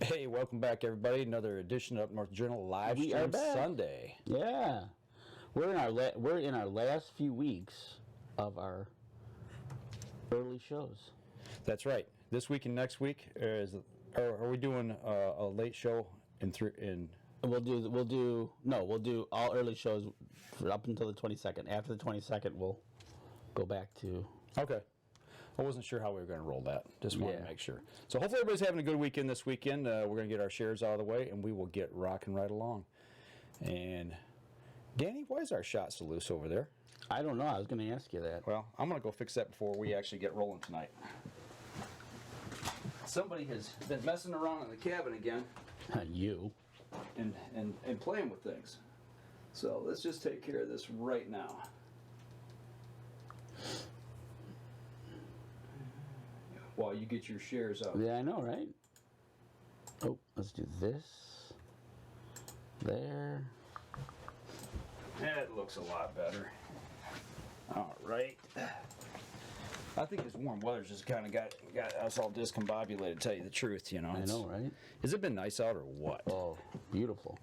Hey, welcome back, everybody. Another edition of Up North Journal live We are stream back. Sunday. Yeah, we're in our last few weeks of our early shows. That's right. This week and next week are we doing a late show We'll do all early shows for up until the 22nd. After the 22nd, we'll go back to. Okay. I wasn't sure how we were going to roll that. Just wanted to Yeah. make sure. So hopefully everybody's having a good weekend this weekend. We're going to get our shares out of the way, and we will get rocking right along. And Danny, why is our shot so loose over there? I don't know. I was going to ask you that. Well, I'm going to go fix that before we actually get rolling tonight. Somebody has been messing around in the cabin again You. and playing with things. So let's just take care of this right now. While you get your shares out. Yeah, I know, right? Oh, let's do this. There. That looks a lot better. All right. I think this warm weather's just kind of got us all discombobulated, to tell you the truth, you know. I know, right? Has it been nice out or what? Oh, beautiful.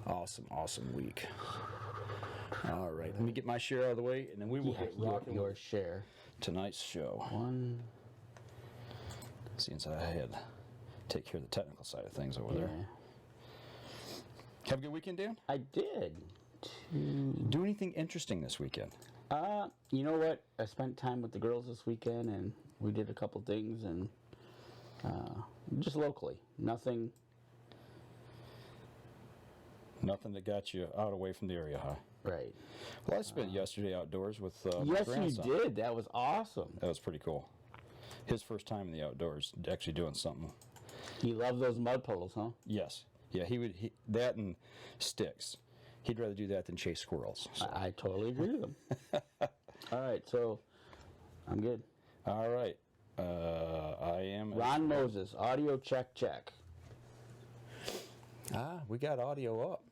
Awesome week. All right, let me get my share out of the way, and then we will get rocking your with share. tonight's show. One. Since I had to take care of the technical side of things over there. Yeah. Have a good weekend, Dan? I did. Do anything interesting this weekend? You know what? I spent time with the girls this weekend, and we did a couple things, and just locally. Nothing. Nothing that got you out away from the area, huh? Right. Well, I spent yesterday outdoors with my Yes, grandson. you did. That was awesome. That was pretty cool. His first time in the outdoors, actually doing something. He loved those mud puddles, huh? Yes. Yeah, he that and sticks. He'd rather do that than chase squirrels. So. I totally agree with him. All right, so I'm good. All right. I am... Ron Moses, audio check. we got audio up.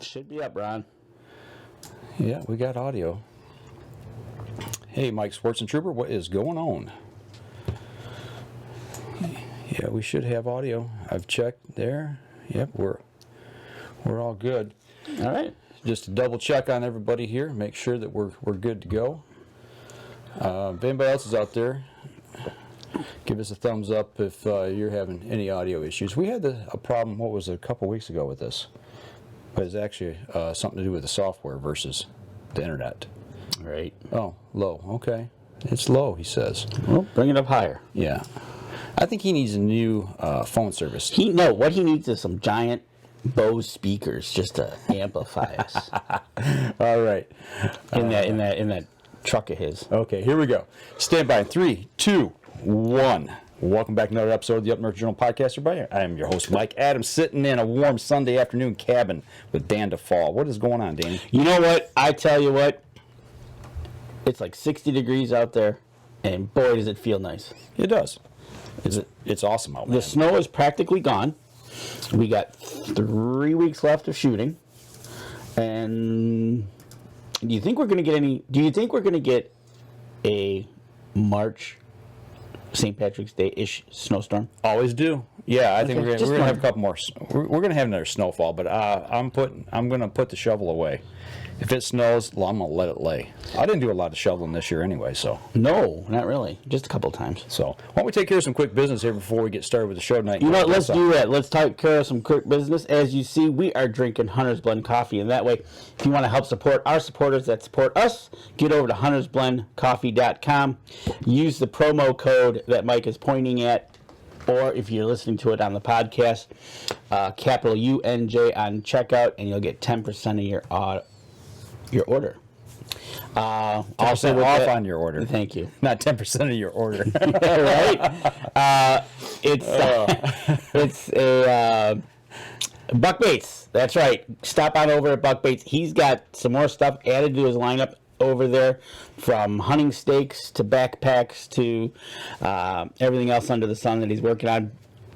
Should be up, Ron. Yeah, we got audio. Hey, Mike Sports and Trooper, what is going on? Yeah, we should have audio. I've checked there. Yep, we're all good. All right. Just to double check on everybody here, make sure that we're good to go. If anybody else is out there, give us a thumbs up if you're having any audio issues. We had a problem, what was it, a couple weeks ago with this. But it's actually something to do with the software versus the internet. Right. Oh, low. Okay. It's low, he says. Well, bring it up higher. Yeah. I think he needs a new phone service. What he needs is some giant Bose speakers just to amplify us. All right. in that truck of his. Okay, here we go. Stand by. 3, 2, 1. Welcome back to another episode of the Up North Journal Podcast, everybody. I am your host, Mike Adams, sitting in a warm Sunday afternoon cabin with Dan DeFall. What is going on, Danny? You know what? I tell you what. It's like 60 degrees out there, and boy, does it feel nice. It does. It's awesome out there. The snow is practically gone. We got 3 weeks left of shooting, and do you think we're going to get a March St. Patrick's Day-ish snowstorm? Always do. Yeah, I think Okay, we're going to have a couple more. We're going to have another snowfall, but I'm going to put the shovel away. If it snows, well, I'm going to let it lay. I didn't do a lot of shoveling this year anyway, so. No, not really. Just a couple of times. So, why don't we take care of some quick business here before we get started with the show tonight? You know what? Let's do that. Let's take care of some quick business. As you see, we are drinking Hunter's Blend coffee, and that way, if you want to help support our supporters that support us, get over to huntersblendcoffee.com. Use the promo code that Mike is pointing at, or if you're listening to it on the podcast, capital UNJ on checkout, and you'll get 10% of your order. Also off on your order. Thank you. Not 10% of your order. Right? It's a Buck Baits. That's right. Stop on over at Buck Baits. He's got some more stuff added to his lineup over there, from hunting stakes to backpacks to everything else under the sun that he's working on.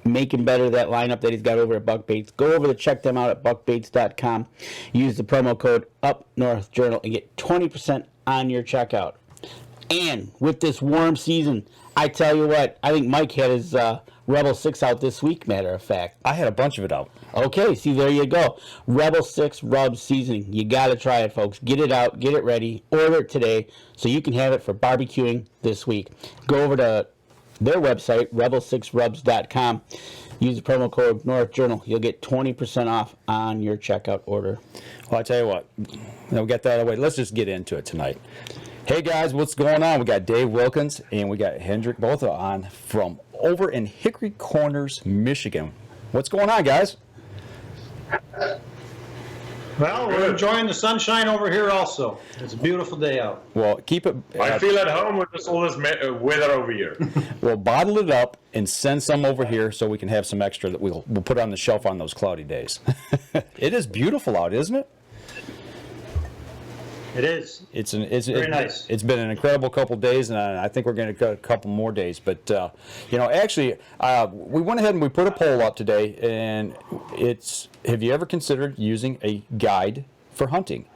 Making better that lineup that he's got over at Buck Baits. Go over to check them out at buckbaits.com. Use the promo code UpNorthJournal and get 20% on your checkout. And with this warm season, I tell you what, I think Mike had his Rebel 6 out this week, matter of fact. I had a bunch of it out. Okay, see, there you go. Rebel 6 rub seasoning. You got to try it, folks. Get it out, get it ready, order it today so you can have it for barbecuing this week. Go over to their website, rebel6rubs.com. Use the promo code North Journal. You'll get 20% off on your checkout order. Well, I tell you what, now we got that out of the way. Let's just get into it tonight. Hey guys, what's going on? We got Dave Wilkins and we got Hendrick, both are on from over in Hickory Corners, Michigan. What's going on, guys? Well, we're enjoying the sunshine over here also. It's a beautiful day out. Well, keep it. I feel at home with all this weather over here. Well, bottle it up and send some over here so we can have some extra that we'll put on the shelf on those cloudy days. It is beautiful out, isn't it? It is. It's very nice. It's been an incredible couple days, and I think we're going to go a couple more days. But actually, we went ahead and we put a poll up today, and it's: have you ever considered using a guide for hunting?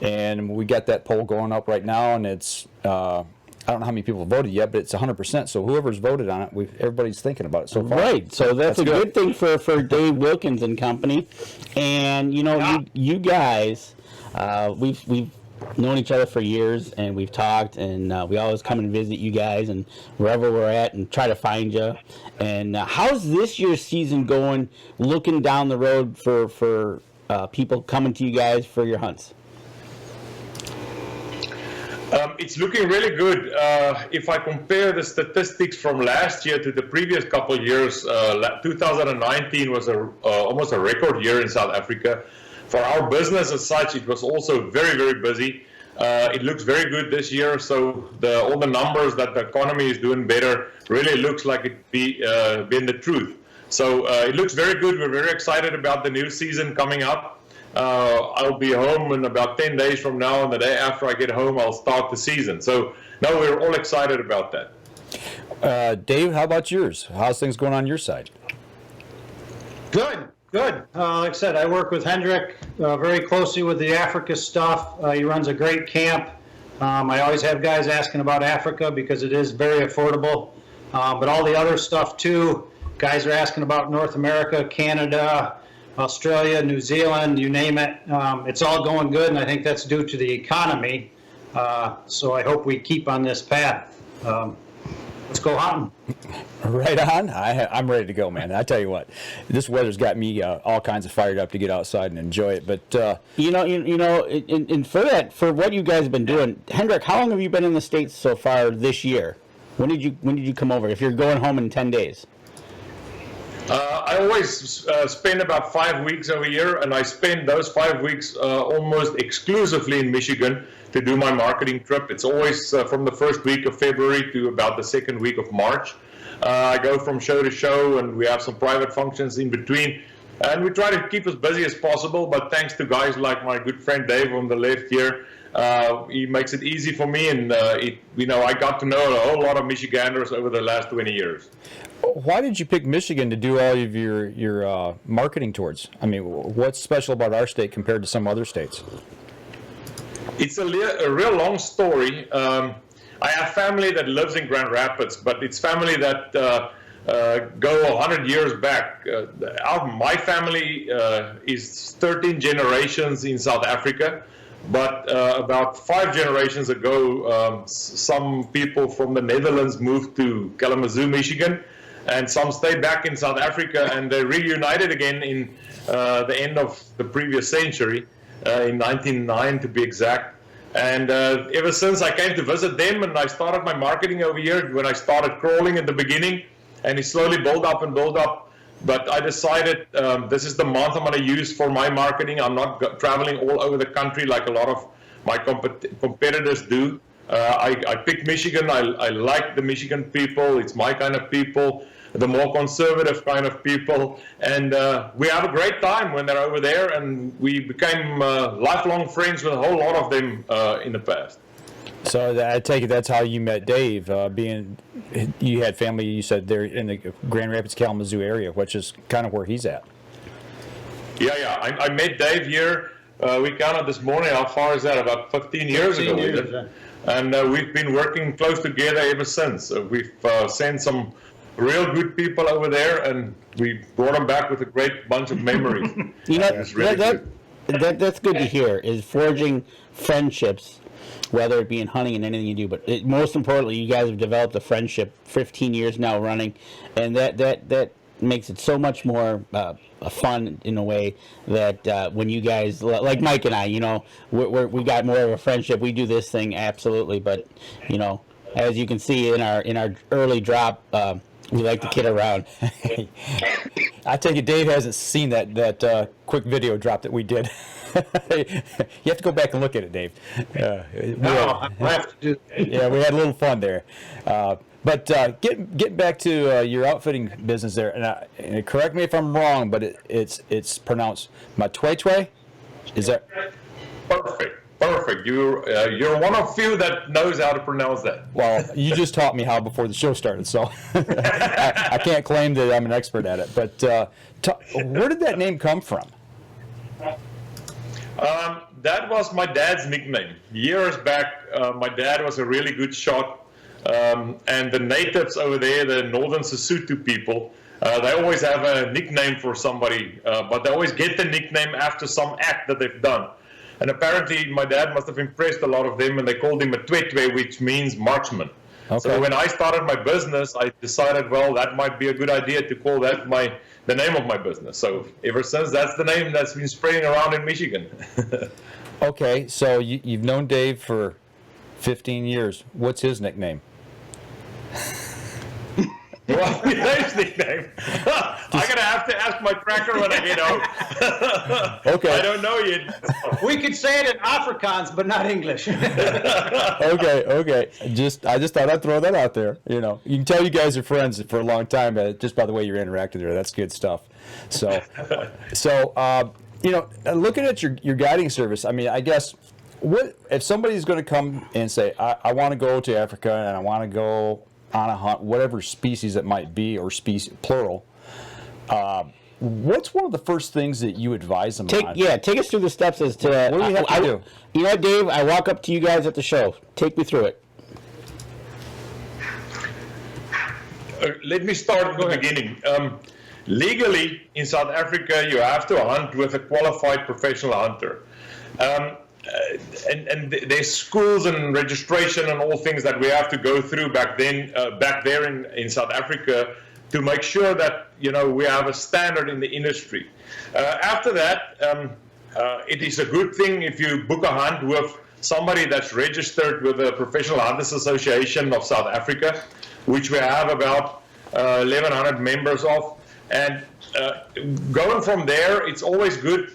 And we got that poll going up right now, and it's I don't know how many people voted yet, but it's 100%. So whoever's voted on it, everybody's thinking about it so far. Right. So that's a good thing for Dave Wilkins and company. And you guys, we've known each other for years, and we've talked, and we always come and visit you guys and wherever we're at and try to find you. And how's this year's season going, looking down the road for people coming to you guys for your hunts? It's looking really good. If I compare the statistics from last year to the previous couple of years, 2019 was almost a record year in South Africa. For our business as such, it was also very, very busy. It looks very good this year, so all the numbers that the economy is doing better really looks like it been the truth. So it looks very good. We're very excited about the new season coming up. I'll be home in about 10 days from now, and the day after I get home, I'll start the season. So, no, we're all excited about that. Dave, how about yours? How's things going on your side? Good. Like I said, I work with Hendrick very closely with the Africa stuff. He runs a great camp. I always have guys asking about Africa because it is very affordable. But all the other stuff too, guys are asking about North America, Canada, Australia, New Zealand, you name it. It's all going good, and I think that's due to the economy. So I hope we keep on this path. Let's go hunting. Right on. I'm ready to go, man. I tell you what, this weather's got me all kinds of fired up to get outside and enjoy it. But and for what you guys have been doing, Hendrick, how long have you been in the States so far this year? When did you come over? If you're going home in 10 days. I always spend about 5 weeks every year, and I spend those 5 weeks almost exclusively in Michigan to do my marketing trip. It's always from the first week of February to about the second week of March. I go from show to show, and we have some private functions in between. And we try to keep as busy as possible, but thanks to guys like my good friend Dave on the left here, he makes it easy for me, and I got to know a whole lot of Michiganders over the last 20 years. Why did you pick Michigan to do all of your marketing towards? I mean, what's special about our state compared to some other states? It's a real long story. I have family that lives in Grand Rapids, but it's family that go 100 years back. My family is 13 generations in South Africa, but about 5 generations ago, some people from the Netherlands moved to Kalamazoo, Michigan, and some stayed back in South Africa, and they reunited again in the end of the previous century, in 1909 to be exact. And ever since I came to visit them, and I started my marketing over here when I started crawling at the beginning, and it slowly built up and built up. But I decided this is the month I'm going to use for my marketing. I'm not traveling all over the country like a lot of my competitors do. I picked Michigan. I like the Michigan people. It's my kind of people, the more conservative kind of people. And we have a great time when they're over there. And we became lifelong friends with a whole lot of them in the past. So I take it that's how you met Dave, you had family, you said, there in the Grand Rapids, Kalamazoo area, which is kind of where he's at. Yeah. I met Dave here. We counted this morning. How far is that? About 15 years ago. and we've been working close together ever since. We've sent some real good people over there, and we brought them back with a great bunch of memories. You know, It's really good. that's good to hear, is forging friendships, whether it be in hunting and anything you do. But most importantly, you guys have developed a friendship 15 years now running, and that makes it so much more fun in a way that when you guys, like Mike and I, you know, we got more of a friendship. We do this thing absolutely, but you know, as you can see in our early drop, we like to kid around. I take it Dave hasn't seen that quick video drop that we did. You have to go back and look at it, Dave. No, I have to do that. Yeah, we had a little fun there. But get back to your outfitting business there, and correct me if I'm wrong, but it's pronounced Matwetwe. Is that Perfect. You're one of few that knows how to pronounce that. well? You just taught me how before the show started, so I can't claim that I'm an expert at it. But where did that name come from? That was my dad's nickname. Years back, my dad was a really good shot, and the natives over there, the northern Sesotho people, they always have a nickname for somebody, but they always get the nickname after some act that they've done. And apparently my dad must have impressed a lot of them, and they called him Matwetwe, which means marksman. Okay. So when I started my business, I decided, well, that might be a good idea to call that the name of my business. So ever since, that's the name that's been spreading around in Michigan. Okay, so you've known Dave for 15 years. What's his nickname? Well, his nickname. I'm gonna have to ask my tracker when I get home. Okay. I don't know yet. We could say it in Afrikaans, but not English. Okay. I just thought I'd throw that out there. You know, you can tell you guys are friends for a long time, just by the way you're interacting there. That's good stuff. So, you know, looking at your guiding service, I mean, I guess what if somebody's going to come and say, I want to go to Africa and I want to go on a hunt, whatever species it might be, or species plural. What's one of the first things that you advise them on? Take us through the steps as to what do you have to do? You know, Dave, I walk up to you guys at the show. Take me through it. Let me start at the beginning. Legally, in South Africa, you have to hunt with a qualified professional hunter. And there's schools and registration and all things that we have to go through back there in South Africa to make sure that, you know, we have a standard in the industry. After that, it is a good thing if you book a hunt with somebody that's registered with the Professional Hunters Association of South Africa, which we have about 1,100 members of. And going from there, it's always good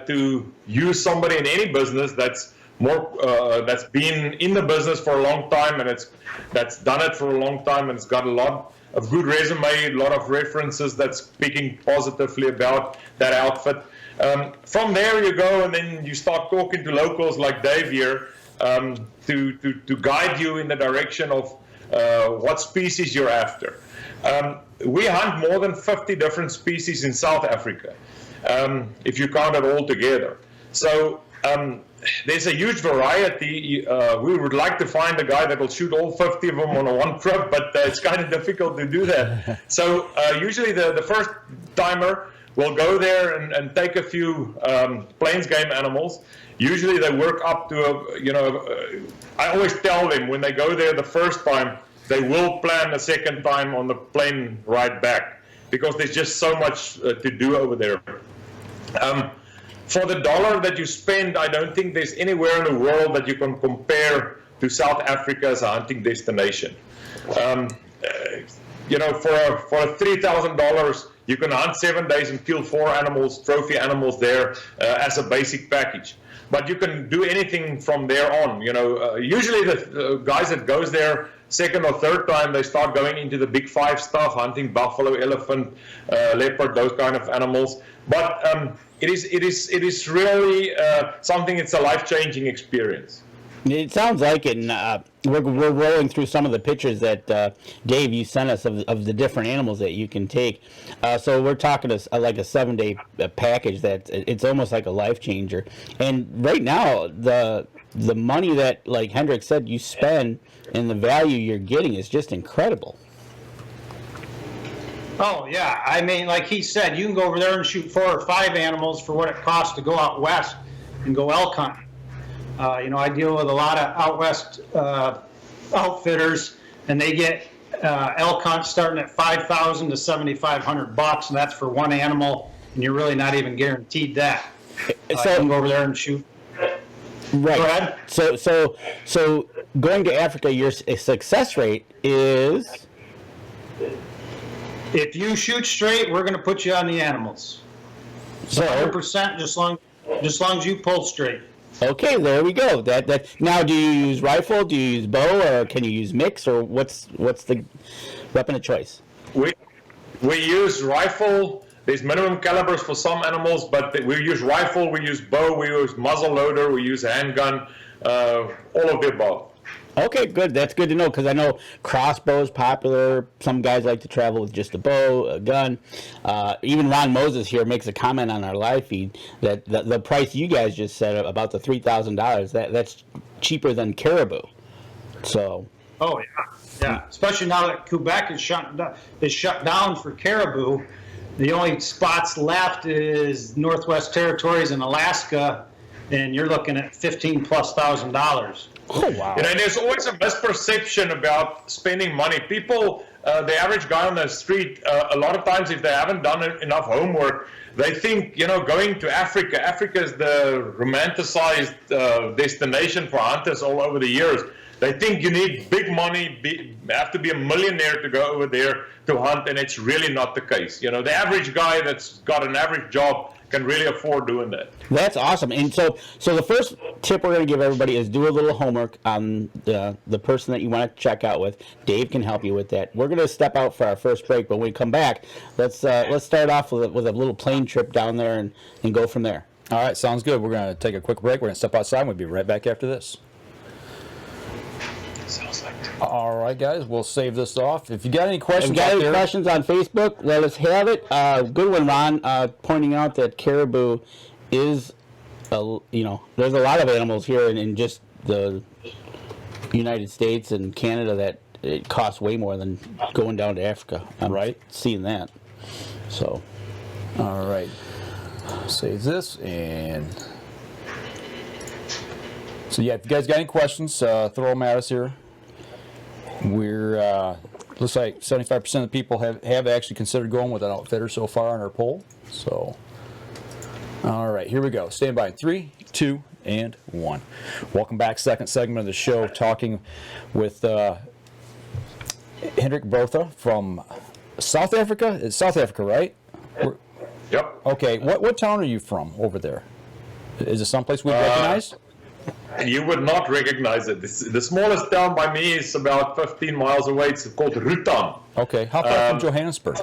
to use somebody in any business that's that's been in the business for a long time, and that's done it for a long time, and it's got a lot of good resume, a lot of references that's speaking positively about that outfit. From there you go, and then you start talking to locals like Dave here to guide you in the direction of what species you're after. We hunt more than 50 different species in South Africa, if you count it all together. So there's a huge variety. We would like to find a guy that will shoot all 50 of them on a one trip, but it's kind of difficult to do that. So usually the first timer will go there and take a few plains game animals. Usually they work up to I always tell them when they go there the first time, they will plan a second time on the plane ride back, because there's just so much to do over there. For the dollar that you spend, I don't think there's anywhere in the world that you can compare to South Africa as a hunting destination. For $3,000, you can hunt 7 days and kill 4 animals, trophy animals there as a basic package. But you can do anything from there on. Usually the guys that goes there second or third time, they start going into the big 5 stuff, hunting buffalo, elephant, leopard, those kind of animals. But it is really something. It's a life-changing experience. It sounds like it. And, we're rolling through some of the pictures that Dave, you sent us of the different animals that you can take. So we're talking like a 7-day package that it's almost like a life changer. And right now, the money that, like Hendrick said, you spend and the value you're getting is just incredible. Oh, yeah. I mean, like he said, you can go over there and shoot 4 or 5 animals for what it costs to go out west and go elk hunting. I deal with a lot of out west outfitters, and they get elk hunts starting at $5,000 to $7,500, and that's for one animal, and you're really not even guaranteed that. You can go over there and shoot. Right. Go ahead. So going to Africa, your success rate is. If you shoot straight, we're going to put you on the animals. So 100%, just long as you pull straight. Okay, there we go. That now, do you use rifle? Do you use bow, or can you use mix, or what's the weapon of choice? We use rifle. There's minimum calibers for some animals, but we use rifle, we use bow, we use muzzle loader, we use handgun, all of the above. Okay, good. That's good to know, because I know crossbows popular. Some guys like to travel with just a bow, a gun. Even Ron Moses here makes a comment on our live feed that the price you guys just said about the $3,000, that's cheaper than caribou. So. Oh yeah. Especially now that Quebec is shut down for caribou. The only spots left is Northwest Territories and Alaska, and you're looking at $15,000+. Oh, wow. And there's always a misperception about spending money. People, the average guy on the street, a lot of times if they haven't done enough homework, they think, going to Africa is the romanticized destination for hunters all over the years. They think you need big money, have to be a millionaire to go over there to hunt, and it's really not the case. The average guy that's got an average job can really afford doing that. That's awesome. And so the first tip we're going to give everybody is do a little homework on the person that you want to check out with. Dave can help you with that. We're going to step out for our first break, but when we come back, let's start off with a little plane trip down there and go from there. All right, sounds good. We're going to take a quick break. We're going to step outside, and we'll be right back after this. All right, guys, we'll save this off. If you got any questions questions on Facebook, let us have it. Good one, Ron, pointing out that caribou is, there's a lot of animals here in just the United States and Canada that it costs way more than going down to Africa. I'm right. Seeing that. So. All right. Save this and. So yeah, if you guys got any questions, throw them at us here. We're looks like 75% of the people have actually considered going with an outfitter so far on our poll. So, all right, here we go. Stand by. 3, 2, and 1. Welcome back. Second segment of the show, talking with Hendrick Botha from South Africa. It's South Africa, right? Yep. Okay. What town are you from over there? Is it someplace we recognize? You would not recognize it. The smallest town by me is about 15 miles away. It's called Rutan. Okay. How far from Johannesburg?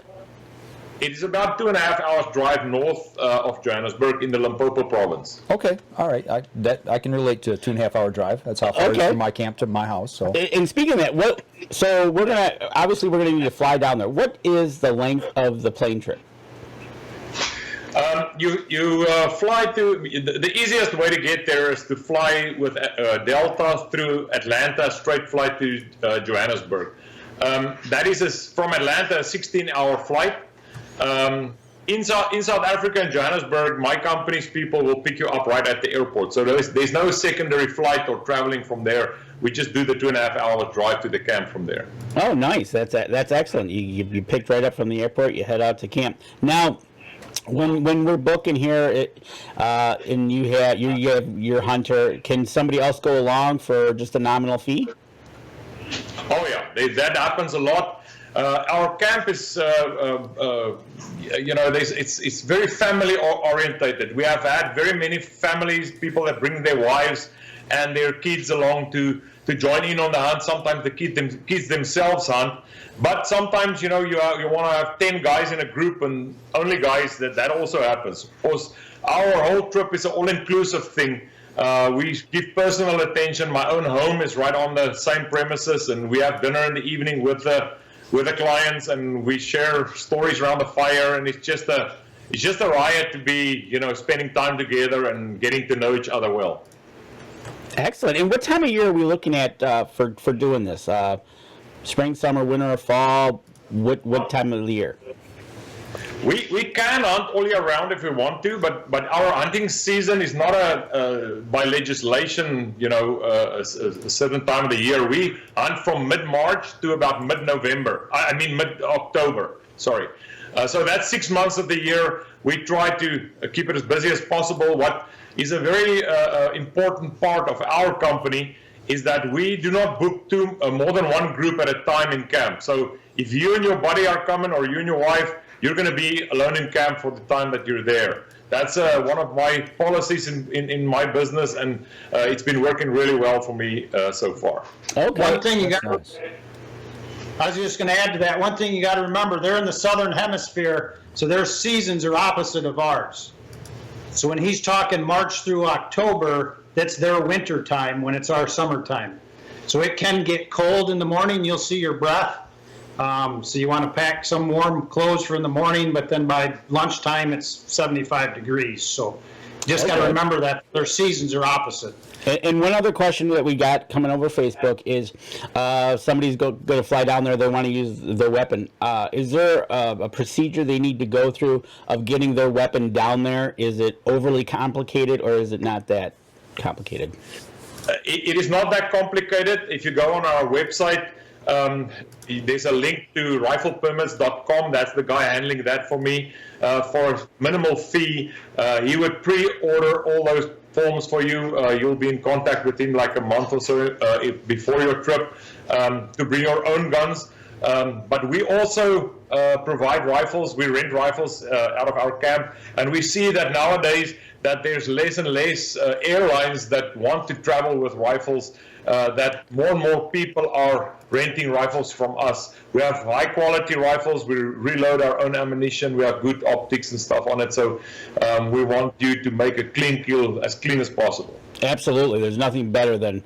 It is about 2.5 hours drive north of Johannesburg in the Limpopo province. Okay. All right. I can relate to a 2.5 hour drive. That's how far it is from my camp to my house. So. And speaking of that, we're gonna need to fly down there. What is the length of the plane trip? You fly to, the easiest way to get there is to fly with Delta through Atlanta, straight flight to Johannesburg. That is from Atlanta a 16-hour flight. In South Africa and Johannesburg, my company's people will pick you up right at the airport. So there's no secondary flight or traveling from there. We just do the 2.5 hour drive to the camp from there. Oh, nice. That's excellent. You picked right up from the airport. You head out to camp. Now, when we're booking here, and you have your hunter, can somebody else go along for just a nominal fee? Oh yeah, that happens a lot. Our camp is, it's very family orientated. We have had very many families, people that bring their wives and their kids along to join in on the hunt. Sometimes the kids themselves hunt. But sometimes, you want to have 10 guys in a group and only guys, that also happens. Of course, our whole trip is an all-inclusive thing. We give personal attention. My own home is right on the same premises, and we have dinner in the evening with the clients, and we share stories around the fire, and it's just a riot to be, spending time together and getting to know each other well. Excellent. And what time of year are we looking at for doing this? Spring, summer, winter, or fall? What time of the year? We can hunt all year round if we want to, but our hunting season is not by legislation, a certain time of the year. We hunt from mid-March to about mid-November. I mean mid-October. Sorry. So that's 6 months of the year. We try to keep it as busy as possible. What is a very important part of our company is that we do not book more than one group at a time in camp. So if you and your buddy are coming, or you and your wife, you're going to be alone in camp for the time that you're there. That's one of my policies in my business, and it's been working really well for me so far. Okay. One thing you got. I was just going to add to that. One thing you got to remember: they're in the southern hemisphere, so their seasons are opposite of ours. So when he's talking March through October, that's their winter time when it's our summertime. So it can get cold in the morning. You'll see your breath. So you want to pack some warm clothes for in the morning, but then by lunchtime it's 75 degrees. So just got to remember that their seasons are opposite. And one other question that we got coming over Facebook is somebody's going to fly down there, they want to use their weapon. Is there a procedure they need to go through of getting their weapon down there? Is it overly complicated, or is it not that complicated? It is not that complicated. If you go on our website, there's a link to riflepermits.com. That's the guy handling that for me. For a minimal fee, he would pre-order all those forms for you. You'll be in contact with him like a month or so before your trip to bring your own guns. But we also provide rifles. We rent rifles out of our camp, and we see that nowadays that there's less and less airlines that want to travel with rifles, that more and more people are renting rifles from us. We have high quality rifles. We reload our own ammunition. We have good optics and stuff on it. So we want you to make a clean kill as clean as possible. Absolutely. There's nothing better than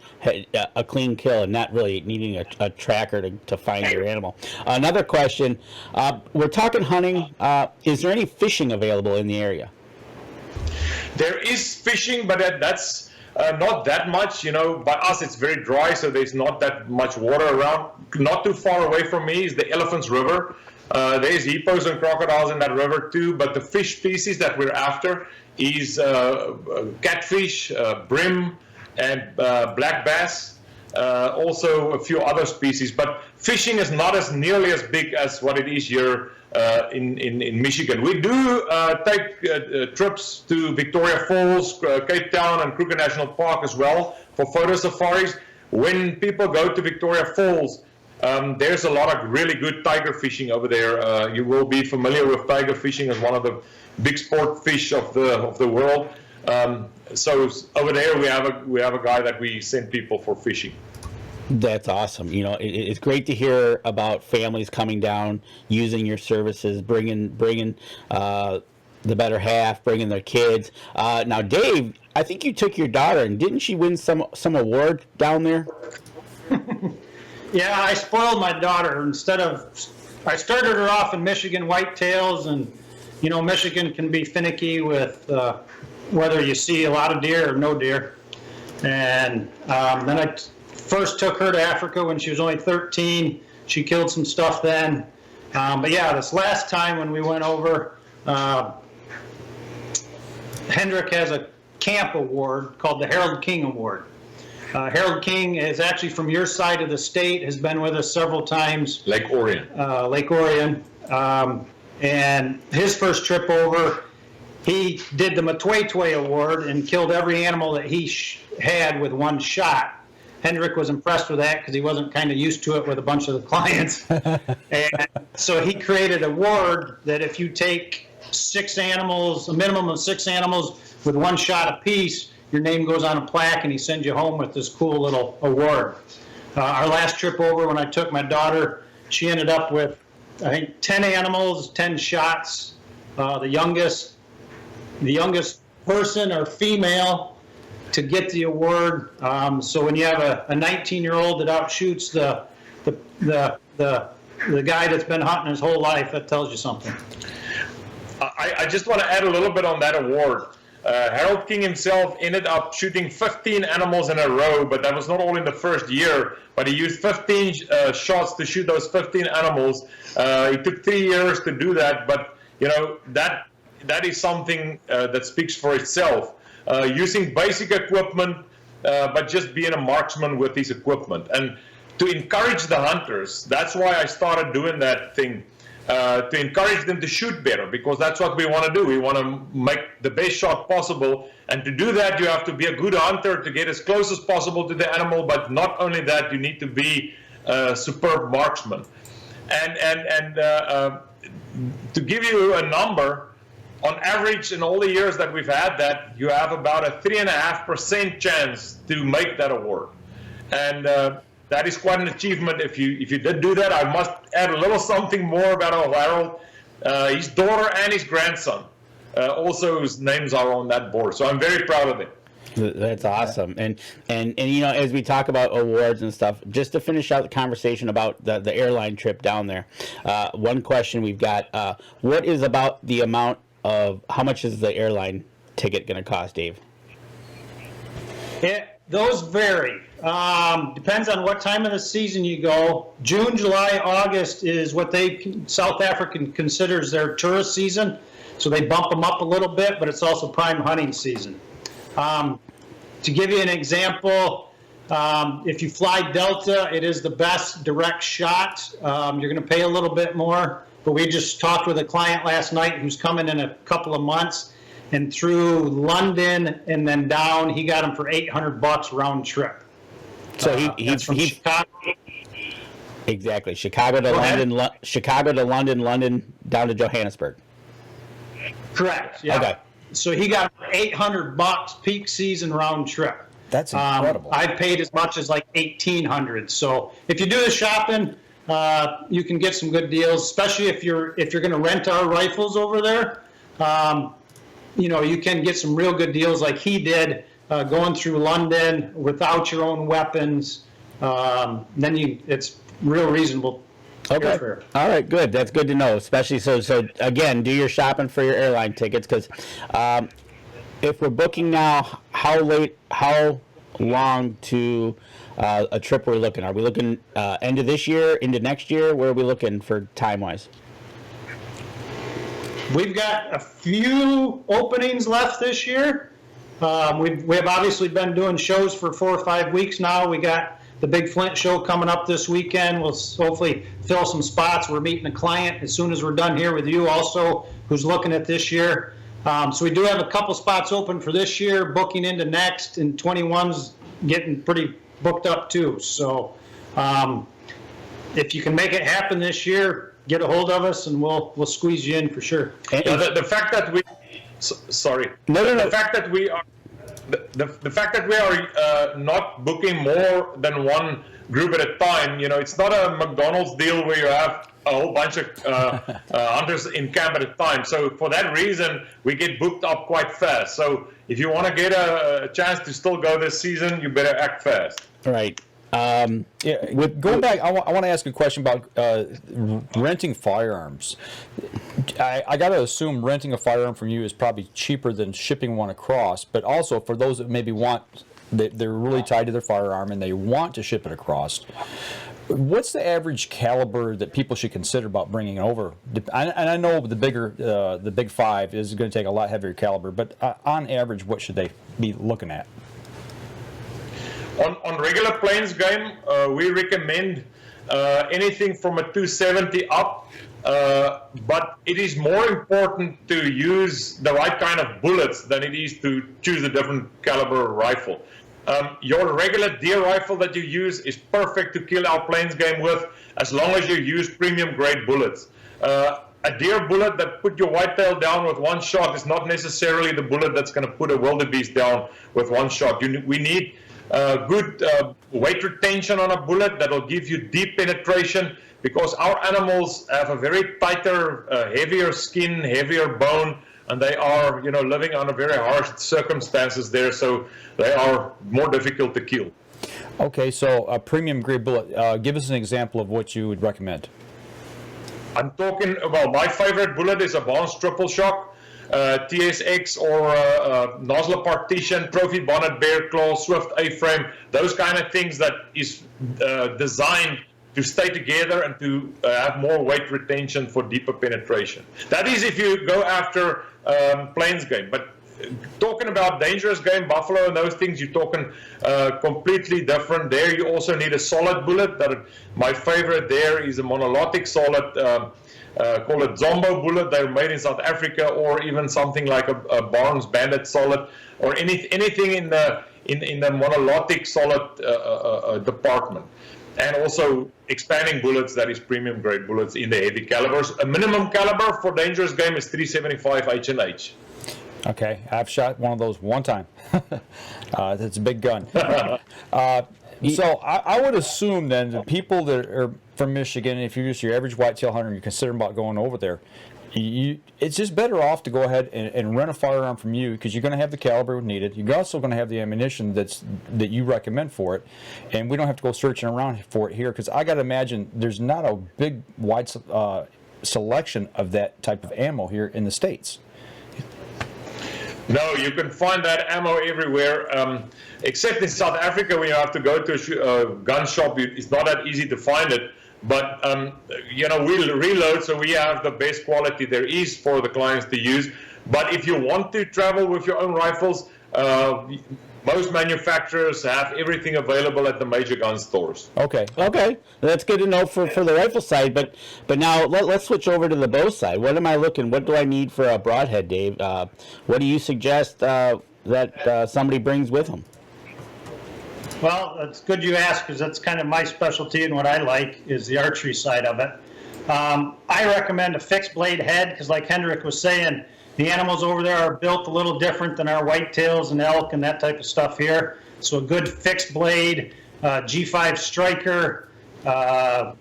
a clean kill and not really needing a tracker to find your animal. Another question, we're talking hunting. Is there any fishing available in the area? There is fishing, but that's not that much. By us it's very dry, so there's not that much water around. Not too far away from me is the Elephants River. There's hippos and crocodiles in that river too, but the fish species that we're after is catfish, brim, and black bass. Also a few other species, but fishing is not as nearly as big as what it is here in Michigan. We do take trips to Victoria Falls, Cape Town, and Kruger National Park as well for photo safaris. When people go to Victoria Falls, there's a lot of really good tiger fishing over there. You will be familiar with tiger fishing as one of the big sport fish of the world. So over there we have a guy that we send people for fishing. That's awesome. It's great to hear about families coming down, using your services, bringing the better half, bringing their kids. Now, Dave, I think you took your daughter, and didn't she win some award down there? Yeah, I spoiled my daughter. I started her off in Michigan whitetails, and Michigan can be finicky with whether you see a lot of deer or no deer. And then I first took her to Africa when she was only 13. She killed some stuff then. But yeah, this last time when we went over, Hendrick has a camp award called the Harold King Award. Harold King is actually from your side of the state, has been with us several times. Lake Orion. Lake Orion. And his first trip over, he did the Matwetwe Award and killed every animal that he had with one shot. Hendrick was impressed with that because he wasn't kind of used to it with a bunch of the clients. And so he created an award that if you take 6 animals, a minimum of 6 animals with one shot apiece, your name goes on a plaque and he sends you home with this cool little award. Our last trip over, when I took my daughter, she ended up with, I think, 10 animals, 10 shots. The youngest person or female to get the award. So when you have a 19-year-old that outshoots the guy that's been hunting his whole life, that tells you something. I just want to add a little bit on that award. Harold King himself ended up shooting 15 animals in a row, but that was not all in the first year. But he used 15 shots to shoot those 15 animals. It took 3 years to do that, but that is something that speaks for itself. Using basic equipment, but just being a marksman with his equipment. And to encourage the hunters, that's why I started doing that thing. To encourage them to shoot better, because that's what we want to do. We want to make the best shot possible, and to do that you have to be a good hunter to get as close as possible to the animal, but not only that, you need to be a superb marksman. And to give you a number, on average in all the years that we've had that, you have about a 3.5% chance to make that award. And that is quite an achievement. If you did do that, I must add a little something more about our Harold. His daughter and his grandson, also whose names are on that board. So I'm very proud of it. That's awesome. And as we talk about awards and stuff, just to finish out the conversation about the airline trip down there, one question we've got, what is about the amount of, how much is the airline ticket going to cost, Dave? Those vary. Depends on what time of the season you go. June, July, August is what South African considers their tourist season. So they bump them up a little bit, but it's also prime hunting season. To give you an example, if you fly Delta, it is the best direct shot. You're going to pay a little bit more, but we just talked with a client last night who's coming in a couple of months, and through London and then down, he got them for $800 round trip. So that's from Chicago. Exactly, Chicago to London, Chicago to London, London down to Johannesburg. Correct. Yeah. Okay. So he got $800 peak season round trip. That's incredible. I've paid as much as like $1,800. So if you do the shopping, you can get some good deals, especially if you're going to rent our rifles over there. You can get some real good deals like he did, going through London without your own weapons. Then it's real reasonable. Okay. All right, good. That's good to know. Especially so again, do your shopping for your airline tickets, because if we're booking now, how long to a trip we're looking? Are we looking end of this year, into next year? Where are we looking for time-wise? We've got a few openings left this year. We have obviously been doing shows for 4 or 5 weeks now. We got the Big Flint show coming up this weekend. We'll hopefully fill some spots. We're meeting a client as soon as we're done here with you also, who's looking at this year. So we do have a couple spots open for this year, booking into next, and 21's getting pretty booked up too. So if you can make it happen this year, get a hold of us and we'll squeeze you in for sure. The fact that we, sorry. No. The fact that we are. The fact that we are not booking more than one group at a time, it's not a McDonald's deal where you have a whole bunch of hunters in camp at a time. So for that reason, we get booked up quite fast. So if you want to get a chance to still go this season, you better act fast. Right. Going back, I want to ask a question about renting firearms. I got to assume renting a firearm from you is probably cheaper than shipping one across, but also for those that maybe they're really tied to their firearm and they want to ship it across. What's the average caliber that people should consider about bringing over? And I know the Big 5 is going to take a lot heavier caliber, but on average, what should they be looking at? On regular plains game, we recommend anything from a 270 up, but it is more important to use the right kind of bullets than it is to choose a different caliber rifle. Your regular deer rifle that you use is perfect to kill our plains game with, as long as you use premium grade bullets. A deer bullet that put your whitetail down with one shot is not necessarily the bullet that's going to put a wildebeest down with one shot. We need good weight retention on a bullet that'll give you deep penetration, because our animals have a very tighter, heavier skin, heavier bone, and they are, living under very harsh circumstances there, so they are more difficult to kill. Okay, so a premium grade bullet. Give us an example of what you would recommend. I'm talking about, my favorite bullet is a Barnes triple shock. TSX or nozzle partition, trophy bonnet, bear claw, swift A-frame, those kind of things that is designed to stay together and to have more weight retention for deeper penetration. That is if you go after plains game. But talking about dangerous game, buffalo and those things, you're talking completely different. There you also need a solid bullet. My favorite there is a monolithic solid, call it Zombo bullet. They're made in South Africa, or even something like a Barnes Bandit solid, or anything in the monolithic solid department. And also expanding bullets, that is premium grade bullets in the heavy calibers. A minimum caliber for dangerous game is 375 H&H. Okay, I've shot one of those one time. That's a big gun. So I would assume then the people that are from Michigan, if you're just your average whitetail hunter and you're considering about going over there, it's just better off to go ahead and rent a firearm from you, because you're going to have the caliber needed. You're also going to have the ammunition that you recommend for it, and we don't have to go searching around for it here, because I got to imagine there's not a big wide selection of that type of ammo here in the States. No, you can find that ammo everywhere, except in South Africa when you have to go to a gun shop. It's not that easy to find it. But, we reload, so we have the best quality there is for the clients to use. But if you want to travel with your own rifles, most manufacturers have everything available at the major gun stores. Okay, that's good to know for the rifle side. But now let's switch over to the bow side. What am I looking? What do I need for a broadhead, Dave? What do you suggest that somebody brings with them? Well, it's good you asked, because that's kind of my specialty, and what I like is the archery side of it. I recommend a fixed blade head, because like Hendrick was saying, the animals over there are built a little different than our whitetails and elk and that type of stuff here. So a good fixed blade, G5 striker, the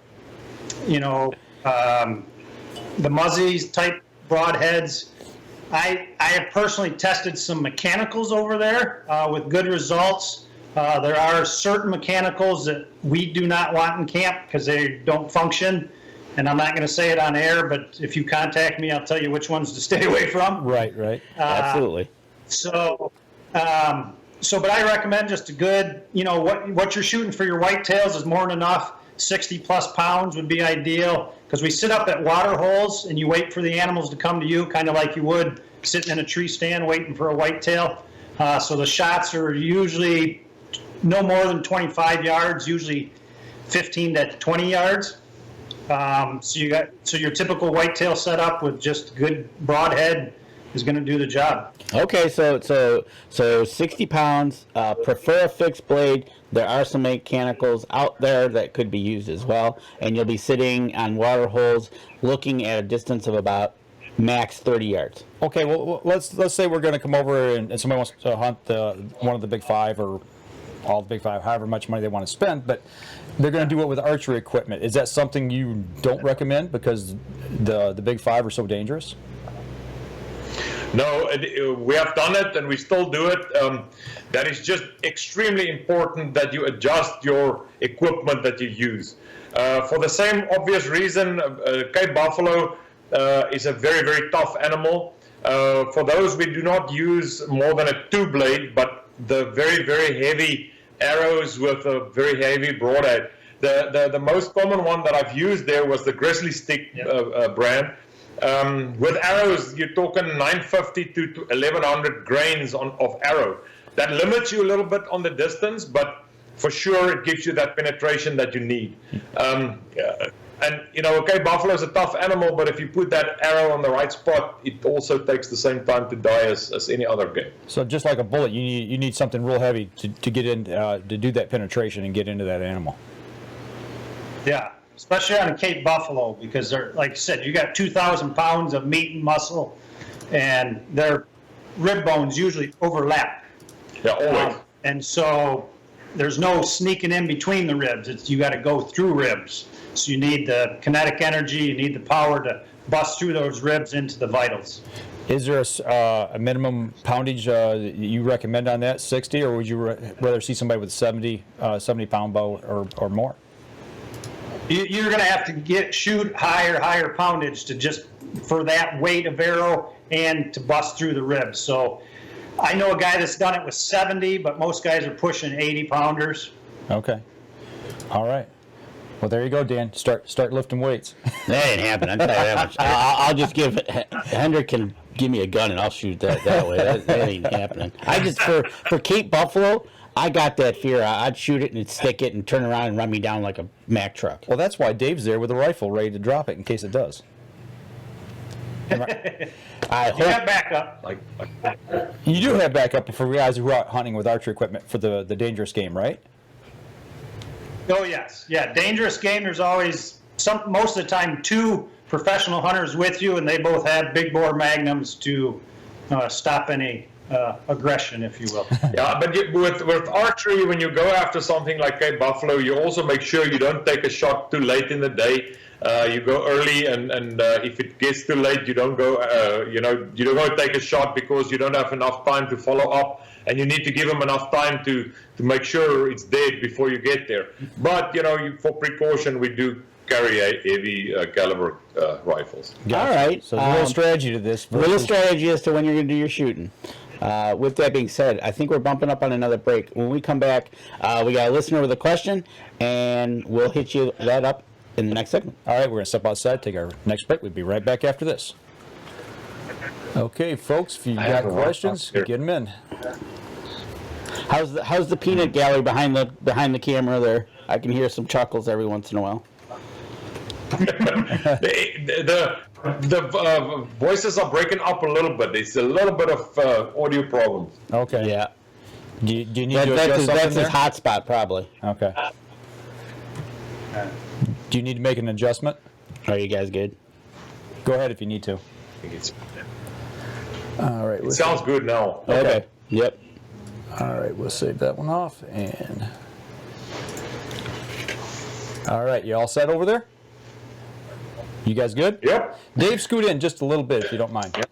Muzzies type broadheads. I have personally tested some mechanicals over there with good results. There are certain mechanicals that we do not want in camp because they don't function, and I'm not going to say it on air, but if you contact me, I'll tell you which ones to stay away from. Right. Absolutely. But I recommend just a good, what you're shooting for your whitetails is more than enough. 60 plus pounds would be ideal, because we sit up at water holes and you wait for the animals to come to you, kind of like you would sitting in a tree stand waiting for a whitetail. So the shots are usually no more than 25 yards, usually 15 to 20 yards. So your typical whitetail setup with just good broadhead is going to do the job. Okay, so 60 pounds, prefer a fixed blade. There are some mechanicals out there that could be used as well, and you'll be sitting on water holes looking at a distance of about max 30 yards. Okay, well, let's say we're going to come over and somebody wants to hunt one of the big five, or all the big five, however much money they want to spend, but they're going to do it with archery equipment. Is that something you don't recommend because the big five are so dangerous? No, we have done it and we still do it. That is just extremely important that you adjust your equipment that you use. For the same obvious reason, Cape Buffalo is a very, very tough animal. For those, we do not use more than a 2-blade, but the very, very heavy arrows with a very heavy broadhead. The most common one that I've used there was the Grizzly Stick brand. With arrows, you're talking 950 to 1100 grains of arrow. That limits you a little bit on the distance, but for sure it gives you that penetration that you need. Buffalo is a tough animal, but if you put that arrow on the right spot, it also takes the same time to die as any other game. So just like a bullet, you need something real heavy to get in, to do that penetration and get into that animal. Yeah, especially on a Cape Buffalo, because they're, like I said, you got 2,000 pounds of meat and muscle, and their rib bones usually overlap. Yeah, always. And so there's no sneaking in between the ribs. You got to go through ribs. So you need the kinetic energy, you need the power to bust through those ribs into the vitals. Is there a minimum poundage you recommend on that, 60, or would you rather see somebody with 70 pound bow or more? You're going to have to shoot higher poundage to just for that weight of arrow and to bust through the ribs. So I know a guy that's done it with 70, but most guys are pushing 80 pounders. Okay. All right. Well, there you go, Dan. Start lifting weights. That ain't happening. I'll tell you that much. I'll just give Hendrick can give me a gun and I'll shoot that way. That ain't happening. I just for Cape Buffalo, I got that fear. I'd shoot it and stick it and turn around and run me down like a Mack truck. Well, that's why Dave's there with a rifle ready to drop it in case it does. You got backup. You do have backup for guys who are out hunting with archery equipment for the dangerous game, right? Oh, yes. Yeah, dangerous game. There's always, most of the time, 2 professional hunters with you, and they both have big bore magnums to stop any aggression, if you will. Yeah, but with archery, when you go after something like Cape Buffalo, you also make sure you don't take a shot too late in the day. You go early, and if it gets too late, you don't go. You don't go take a shot because you don't have enough time to follow up, and you need to give them enough time to make sure it's dead before you get there. But for precaution, we do carry a heavy caliber rifles. All right. So a little strategy to this. A little strategy as to when you're going to do your shooting. With that being said, I think we're bumping up on another break. When we come back, we got a listener with a question, and we'll hit you that up in the next segment. All right, we're going to step outside, take our next break. We'll be right back after this. Okay, folks, if you've got questions, get them in. How's the peanut gallery behind the camera there? I can hear some chuckles every once in a while. The voices are breaking up a little bit. There's a little bit of audio problems. Okay. Yeah. Do you need to adjust something That's there? his hotspot, probably. Okay. Do you need to make an adjustment? Are you guys good? Go ahead if you need to. All right. It sounds good now. Okay. Yep. All right, we'll save that one off. And all right, you all set over there? You guys good? Yep. Dave, scoot in just a little bit if you don't mind.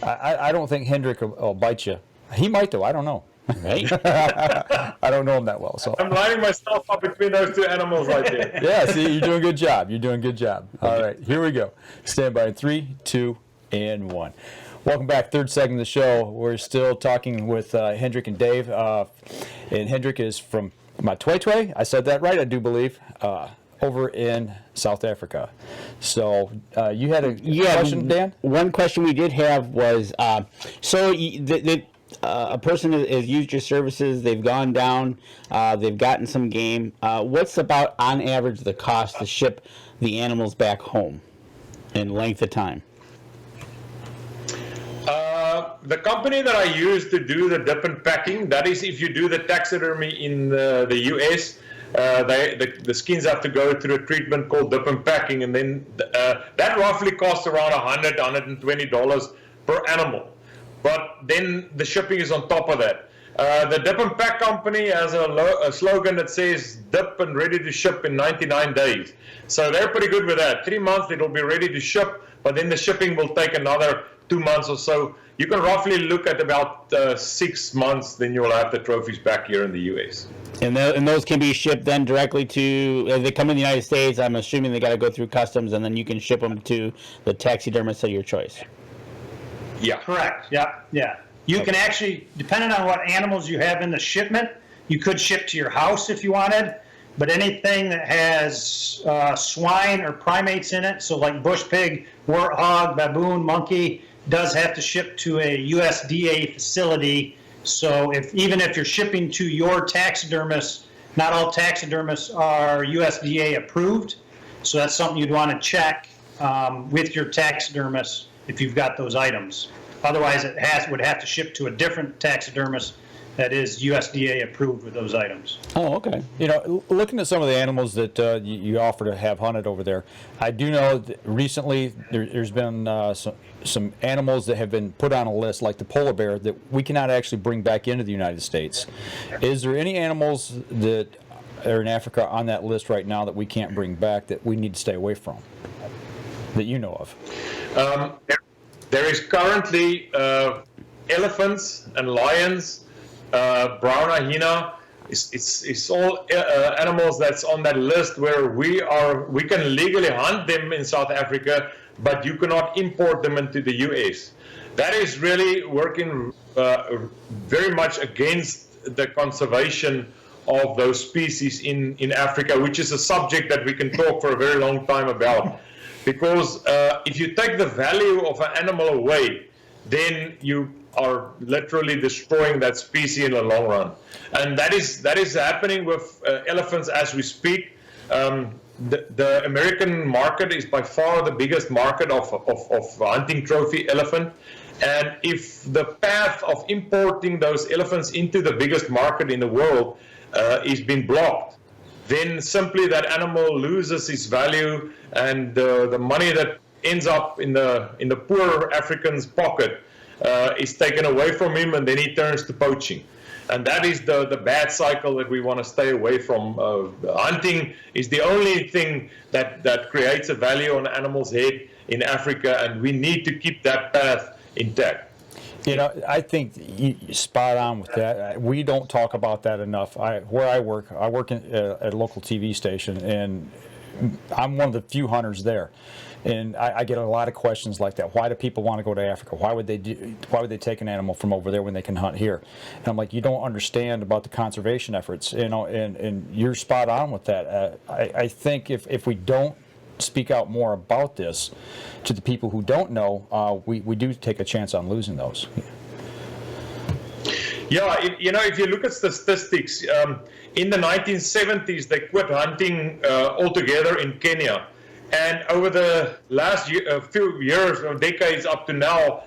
I don't think Hendrick will bite you. He might though. I don't know. Right? I don't know him that well. So I'm lining myself up between those 2 animals right there. yeah, see, you're doing a good job. You're doing a good job. All right, here we go. Stand by in 3, 2, and 1. Welcome back. Third segment of the show. We're still talking with Hendrick and Dave. And Hendrick is from Matwetwe. I said that right, I do believe. Over in South Africa. So you had a question, Dan? One question we did have was, a person has used your services, they've gone down, they've gotten some game. What's about, on average, the cost to ship the animals back home in length of time? The company that I use to do the dip and packing, that is if you do the taxidermy in the US, the skins have to go through a treatment called dip and packing, and then that roughly costs around $100, $120 per animal. But then the shipping is on top of that. The Dip and Pack company has a slogan that says dip and ready to ship in 99 days. So they're pretty good with that. 3 months it'll be ready to ship, but then the shipping will take another 2 months or so. You can roughly look at about 6 months, then you'll have the trophies back here in the US. And those can be shipped then directly to, if they come in the United States, I'm assuming they got to go through customs, and then you can ship them to the taxidermist of your choice. Yeah. Correct. Yeah. You can actually, depending on what animals you have in the shipment, you could ship to your house if you wanted. But anything that has swine or primates in it, so like bush pig, warthog, baboon, monkey, does have to ship to a USDA facility. So even if you're shipping to your taxidermist, not all taxidermists are USDA approved. So that's something you'd want to check with your taxidermist if you've got those items. Otherwise, would have to ship to a different taxidermist that is USDA approved with those items. Oh, okay. You know, looking at some of the animals that you offer to have hunted over there, I do know that recently there's been some animals that have been put on a list, like the polar bear, that we cannot actually bring back into the United States. Is there any animals that are in Africa on that list right now that we can't bring back that we need to stay away from, that you know of? There is currently elephants and lions, brown hyena, it's all animals that's on that list where we can legally hunt them in South Africa, but you cannot import them into the US. That is really working very much against the conservation of those species in Africa, which is a subject that we can talk for a very long time about. Because if you take the value of an animal away, then you are literally destroying that species in the long run. And that is happening with elephants as we speak. The American market is by far the biggest market of hunting trophy elephant. And if the path of importing those elephants into the biggest market in the world is being blocked, then simply that animal loses its value, and the money that ends up in the poor African's pocket is taken away from him, and then he turns to poaching. And that is the bad cycle that we want to stay away from. Hunting is the only thing that creates a value on an animal's head in Africa, and we need to keep that path intact. You know, I think you're spot on with that. We don't talk about that enough. Where I work at a local TV station, and I'm one of the few hunters there. And I get a lot of questions like that. Why do people want to go to Africa? Why would they take an animal from over there when they can hunt here? And I'm like, you don't understand about the conservation efforts, you know. And you're spot on with that. I think if we don't speak out more about this to the people who don't know, we do take a chance on losing those. Yeah, if you look at statistics, in the 1970s they quit hunting altogether in Kenya, and over the last few years or decades up to now,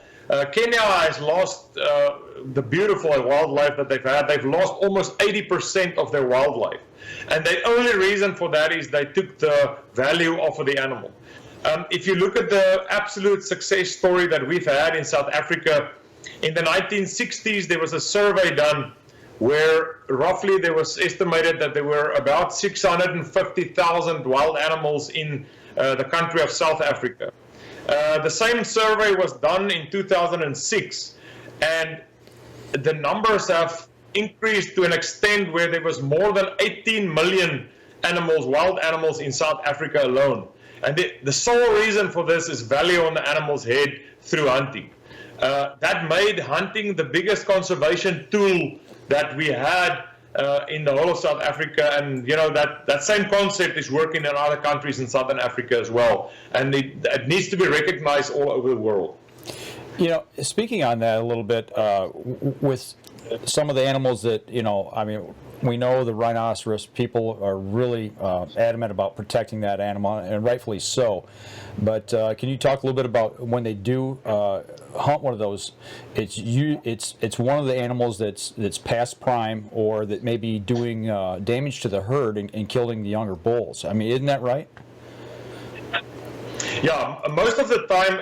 Kenya has lost the beautiful wildlife that they've had. They've lost almost 80% of their wildlife. And the only reason for that is they took the value off of the animal. If you look at the absolute success story that we've had in South Africa, in the 1960s, there was a survey done where roughly there was estimated that there were about 650,000 wild animals in the country of South Africa. The same survey was done in 2006, and the numbers have increased to an extent where there was more than 18 million animals, wild animals in South Africa alone. And the sole reason for this is value on the animal's head through hunting. That made hunting the biggest conservation tool that we had in the whole of South Africa, and that same concept is working in other countries in Southern Africa as well, and it needs to be recognized all over the world. You know, speaking on that a little bit, with some of the animals that, we know the rhinoceros, people are really adamant about protecting that animal, and rightfully so. But can you talk a little bit about when they do hunt one of those? It's one of the animals that's past prime, or that may be doing damage to the herd and killing the younger bulls. I mean, isn't that right? Yeah, most of the time,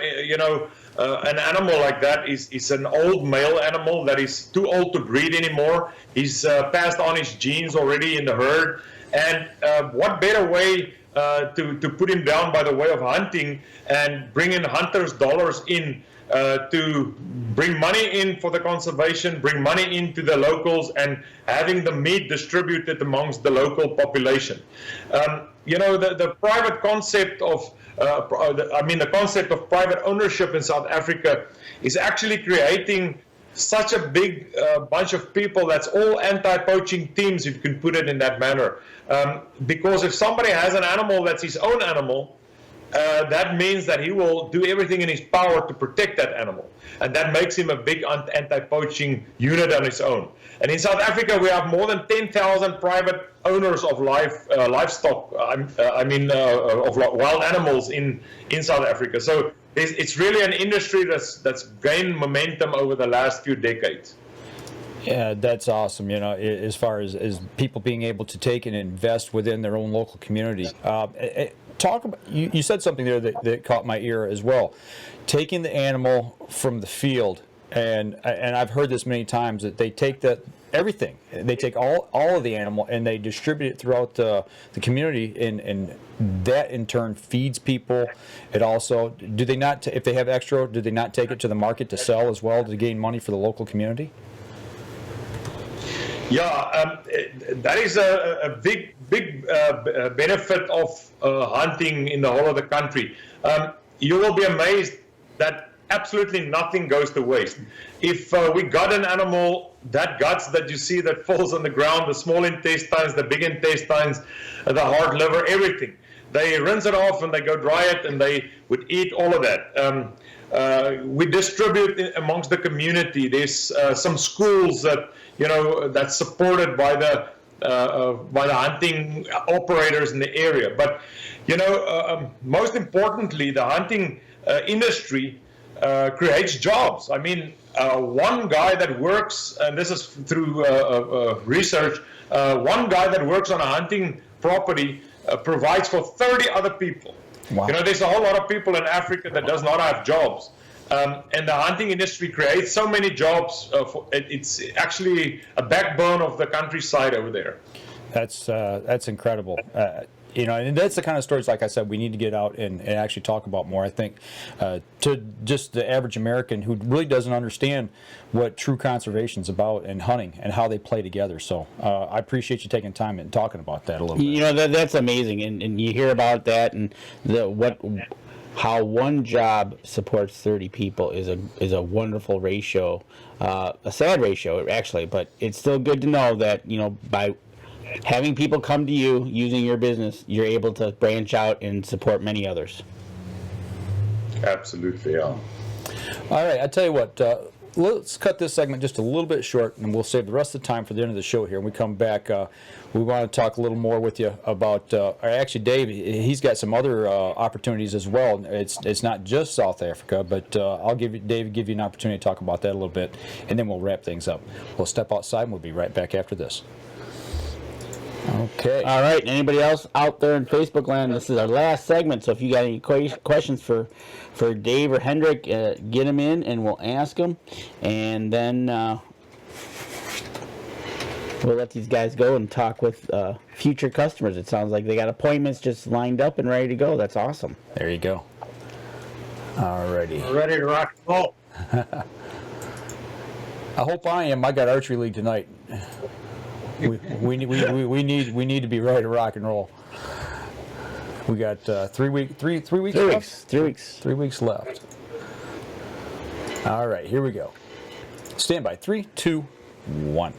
an animal like that is an old male animal that is too old to breed anymore. He's passed on his genes already in the herd, and what better way to put him down by the way of hunting and bring in hunters' dollars in to bring money in for the conservation, bring money into the locals, and having the meat distributed amongst the local population. The private concept of the concept of private ownership in South Africa is actually creating such a big bunch of people that's all anti-poaching teams, if you can put it in that manner. Because if somebody has an animal that's his own animal, that means that he will do everything in his power to protect that animal. And that makes him a big anti-poaching unit on its own. And in South Africa, we have more than 10,000 private owners of livestock, of wild animals in South Africa. So it's really an industry that's gained momentum over the last few decades. Yeah, that's awesome. As far as people being able to take and invest within their own local community. Talk about, you said something there that caught my ear as well. Taking the animal from the field, and I've heard this many times, that they take everything. They take all of the animal and they distribute it throughout the community, and that in turn feeds people. It also, do they not, if they have extra, do they not take it to the market to sell as well to gain money for the local community? Yeah, that is a big benefit of hunting in the whole of the country. You will be amazed that absolutely nothing goes to waste. If we got an animal, that guts that you see that falls on the ground, the small intestines, the big intestines, the heart, liver, everything, they rinse it off and they go dry it and they would eat all of that. We distribute amongst the community. There's some schools that that's supported by the hunting operators in the area. But most importantly, the hunting industry creates jobs. I mean, one guy that works, and this is through research, one guy that works on a hunting property provides for 30 other people. Wow. There's a whole lot of people in Africa that does not have jobs. And the hunting industry creates so many jobs. It's actually a backbone of the countryside over there. That's incredible. And that's the kind of stories, like I said, we need to get out and actually talk about more. I think to just the average American who really doesn't understand what true conservation is about and hunting and how they play together. So I appreciate you taking time and talking about that a little bit. That's amazing, and you hear about that and how one job supports 30 people is a wonderful ratio, a sad ratio actually, but it's still good to know that by having people come to you using your business, you're able to branch out and support many others. Absolutely, yeah. All right, I tell you what, let's cut this segment just a little bit short, and we'll save the rest of the time for the end of the show here. When we come back, we want to talk a little more with you about, actually, Dave, he's got some other opportunities as well. It's not just South Africa, but I'll give you an opportunity to talk about that a little bit, and then we'll wrap things up. We'll step outside, and we'll be right back after this. Okay. All right. Anybody else out there in Facebook land? This is our last segment. So if you got any questions for Dave or Hendrick, get them in and we'll ask them, and then we'll let these guys go and talk with future customers. It sounds like they got appointments just lined up and ready to go. That's awesome. There you go. All righty. We're ready to rock and roll. I hope I am. I got Archery League tonight. We need to be ready to rock and roll. We got 3 weeks. 3 weeks. 3 left? weeks. 3 weeks. 3 weeks left. All right, here we go. Stand by. 3, 2, 1.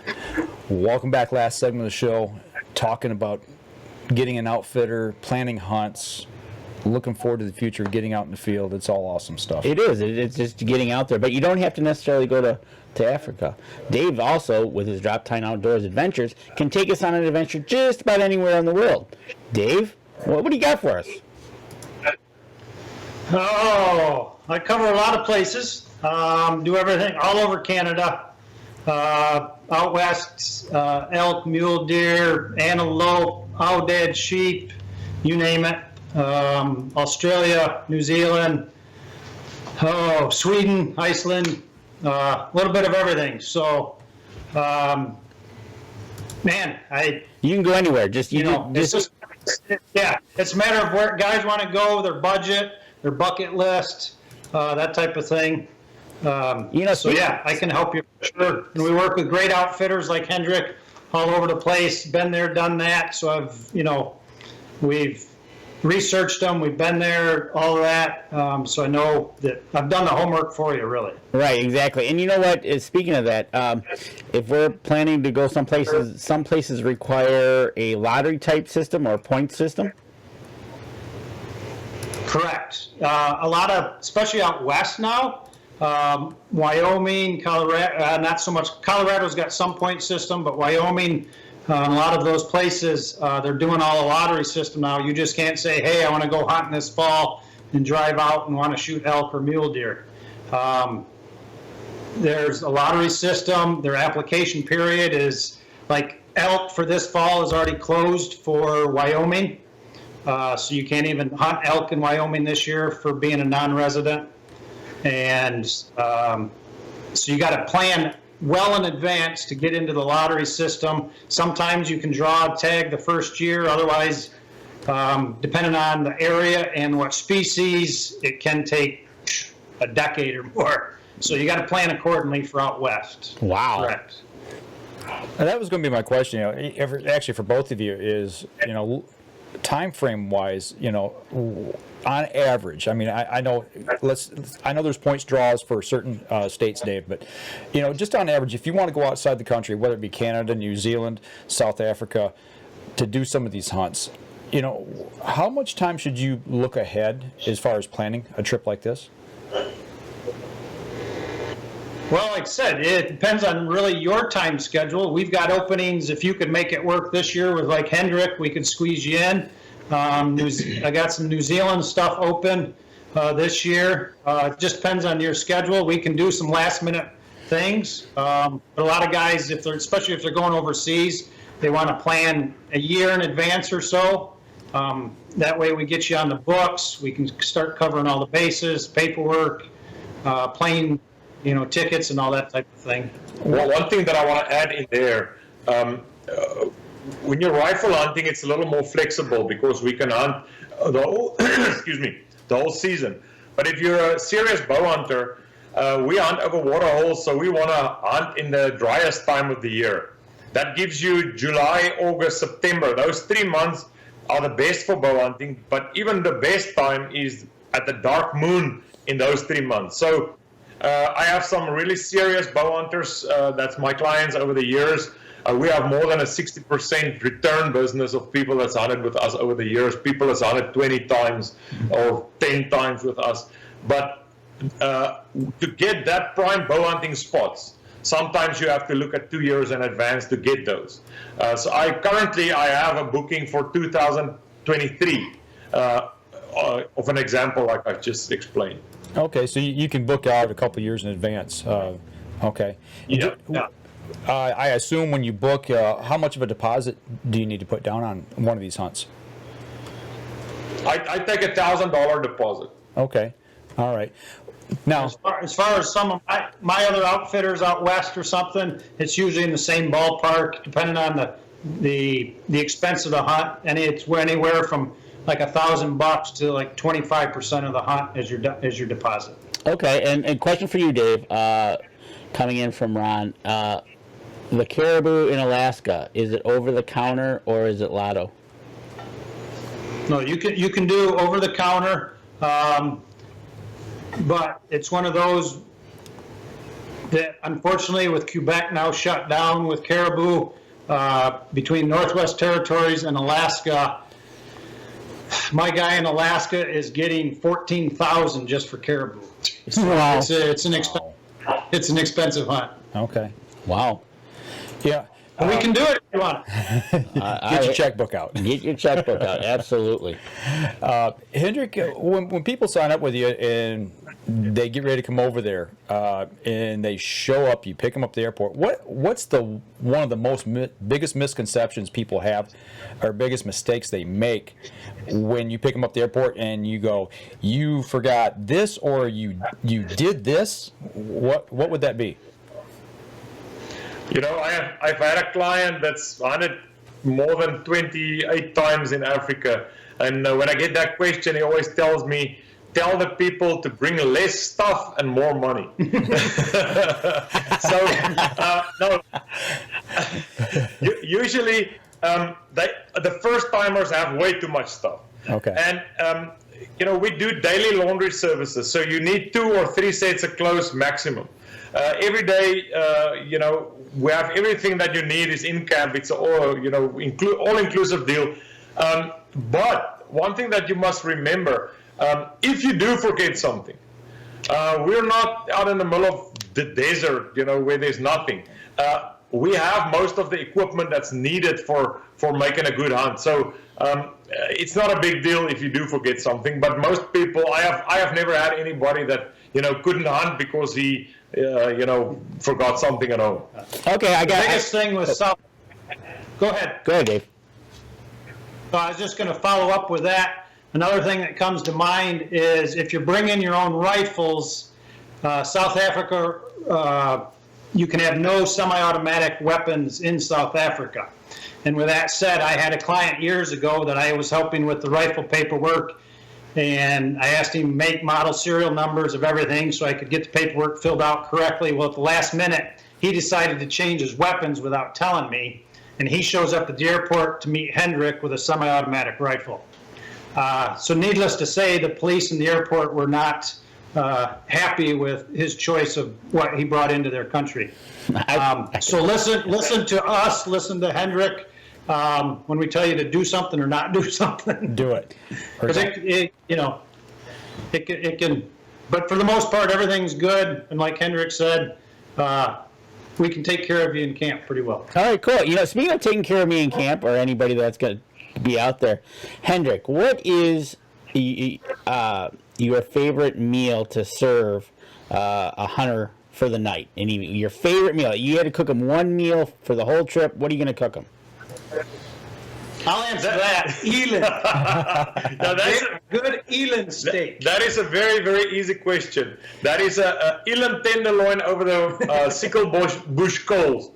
Welcome back. Last segment of the show, talking about getting an outfitter, planning hunts, looking forward to the future, getting out in the field. It's all awesome stuff. It is. It's just getting out there, but you don't have to necessarily go to Africa. Dave also, with his Droptine Outdoors Adventures, can take us on an adventure just about anywhere in the world. Dave, what do you got for us? Oh, I cover a lot of places. Do everything all over Canada. Out west, elk, mule deer, antelope, owl-dead sheep, you name it. Australia, New Zealand, Sweden, Iceland, a little bit of everything. So, man, You can go anywhere. It's just it's a matter of where guys want to go, their budget, their bucket list, that type of thing. I can help you for sure. And we work with great outfitters like Hendrick all over the place. Been there, done that. So we've researched them. We've been there, all of that. So I know that I've done the homework for you, really. Right, exactly. And you know what? Speaking of that, if we're planning to go some places require a lottery type system or a point system. Correct. A lot of, especially out west now, Wyoming, Colorado, not so much. Colorado's got some point system, but Wyoming, a lot of those places, they're doing all a lottery system now. You just can't say, hey, I want to go hunting this fall and drive out and want to shoot elk or mule deer. There's a lottery system. Their application period is like elk for this fall is already closed for Wyoming. So you can't even hunt elk in Wyoming this year for being a non-resident. And so you got to plan well in advance to get into the lottery system. Sometimes you can draw a tag the first year. Otherwise, depending on the area and what species, it can take a decade or more. So you got to plan accordingly for out west. Wow. Correct. And that was going to be my question. Actually, for both of you, is time frame wise, on average. I mean, I know there's points draws for certain states, Dave, but just on average, if you want to go outside the country, whether it be Canada, New Zealand, South Africa, to do some of these hunts, how much time should you look ahead as far as planning a trip like this? Well, like I said, it depends on really your time schedule. We've got openings. If you could make it work this year with like Hendrick, we could squeeze you in. I got some New Zealand stuff open this year. It just depends on your schedule. We can do some last minute things. But a lot of guys, especially if they're going overseas, they want to plan a year in advance or so. That way we get you on the books. We can start covering all the bases, paperwork, plane, tickets and all that type of thing. Well, one thing that I want to add in there, when you're rifle hunting, it's a little more flexible because we can hunt the whole, the whole season. But if you're a serious bow hunter, we hunt over water holes, so we want to hunt in the driest time of the year. That gives you July, August, September. Those 3 months are the best for bow hunting, but even the best time is at the dark moon in those 3 months. So I have some really serious bow hunters, that's my clients over the years. We have more than a 60% return business of people that's hunted with us over the years, people that's hunted 20 times or 10 times with us. But to get that prime bow hunting spots, sometimes you have to look at 2 years in advance to get those. So I have a booking for 2023 of an example like I just explained. Okay, so you can book out a couple years in advance. Okay. Yeah. I assume when you book, how much of a deposit do you need to put down on one of these hunts? I take $1,000 deposit. Okay, all right. Now, as far as some of my other outfitters out west or something, it's usually in the same ballpark, depending on the expense of the hunt, and it's anywhere from like $1,000 to like 25% of the hunt as your deposit. Okay, and question for you, Dave, coming in from Ron. The caribou in Alaska, is it over the counter or is it lotto? No, you can do over the counter, but it's one of those that unfortunately with Quebec now shut down with caribou, between Northwest Territories and Alaska, my guy in Alaska is getting $14,000 just for caribou. Wow. It's an expensive hunt. okay. Wow. Yeah. But we can do it if you want. Get your checkbook out. Get your checkbook out, absolutely. Hendrick, when people sign up with you and they get ready to come over there and they show up, you pick them up at the airport, what's one of the biggest misconceptions people have or biggest mistakes they make when you pick them up at the airport and you go, you forgot this or you did this? What would that be? I've had a client that's hunted more than 28 times in Africa, and when I get that question, he always tells me, tell the people to bring less stuff and more money. No. Usually, the first timers have way too much stuff. Okay. And we do daily laundry services, so you need 2 or 3 sets of clothes maximum. Every day, we have everything that you need is in camp. It's all-inclusive deal. But one thing that you must remember, if you do forget something, we're not out in the middle of the desert, where there's nothing. We have most of the equipment that's needed for making a good hunt. So it's not a big deal if you do forget something. But most people, I have never had anybody that couldn't hunt because he forgot something at home. Okay, I got The biggest thing with South. Go ahead. Go ahead, Dave. I was just going to follow up with that. Another thing that comes to mind is if you're bringing your own rifles, South Africa, you can have no semi-automatic weapons in South Africa. And with that said, I had a client years ago that I was helping with the rifle paperwork, and I asked him make, model, serial numbers of everything so I could get the paperwork filled out correctly. Well, at the last minute, he decided to change his weapons without telling me, and he shows up at the airport to meet Hendrick with a semi-automatic rifle. So needless to say, the police in the airport were not happy with his choice of what he brought into their country. So listen to us, listen to Hendrick when we tell you to do something or not do something. Do it. Because it can, but for the most part, everything's good. And like Hendrick said, we can take care of you in camp pretty well. All right, cool. Speaking of taking care of me in camp or anybody that's going to be out there, Hendrick, what is your favorite meal to serve a hunter for the night? And your favorite meal? You had to cook them one meal for the whole trip. What are you going to cook them? I'll answer that. Eland. Now that's good eland steak. That is a very, very easy question. That is a eland tenderloin over the sickle bush coals.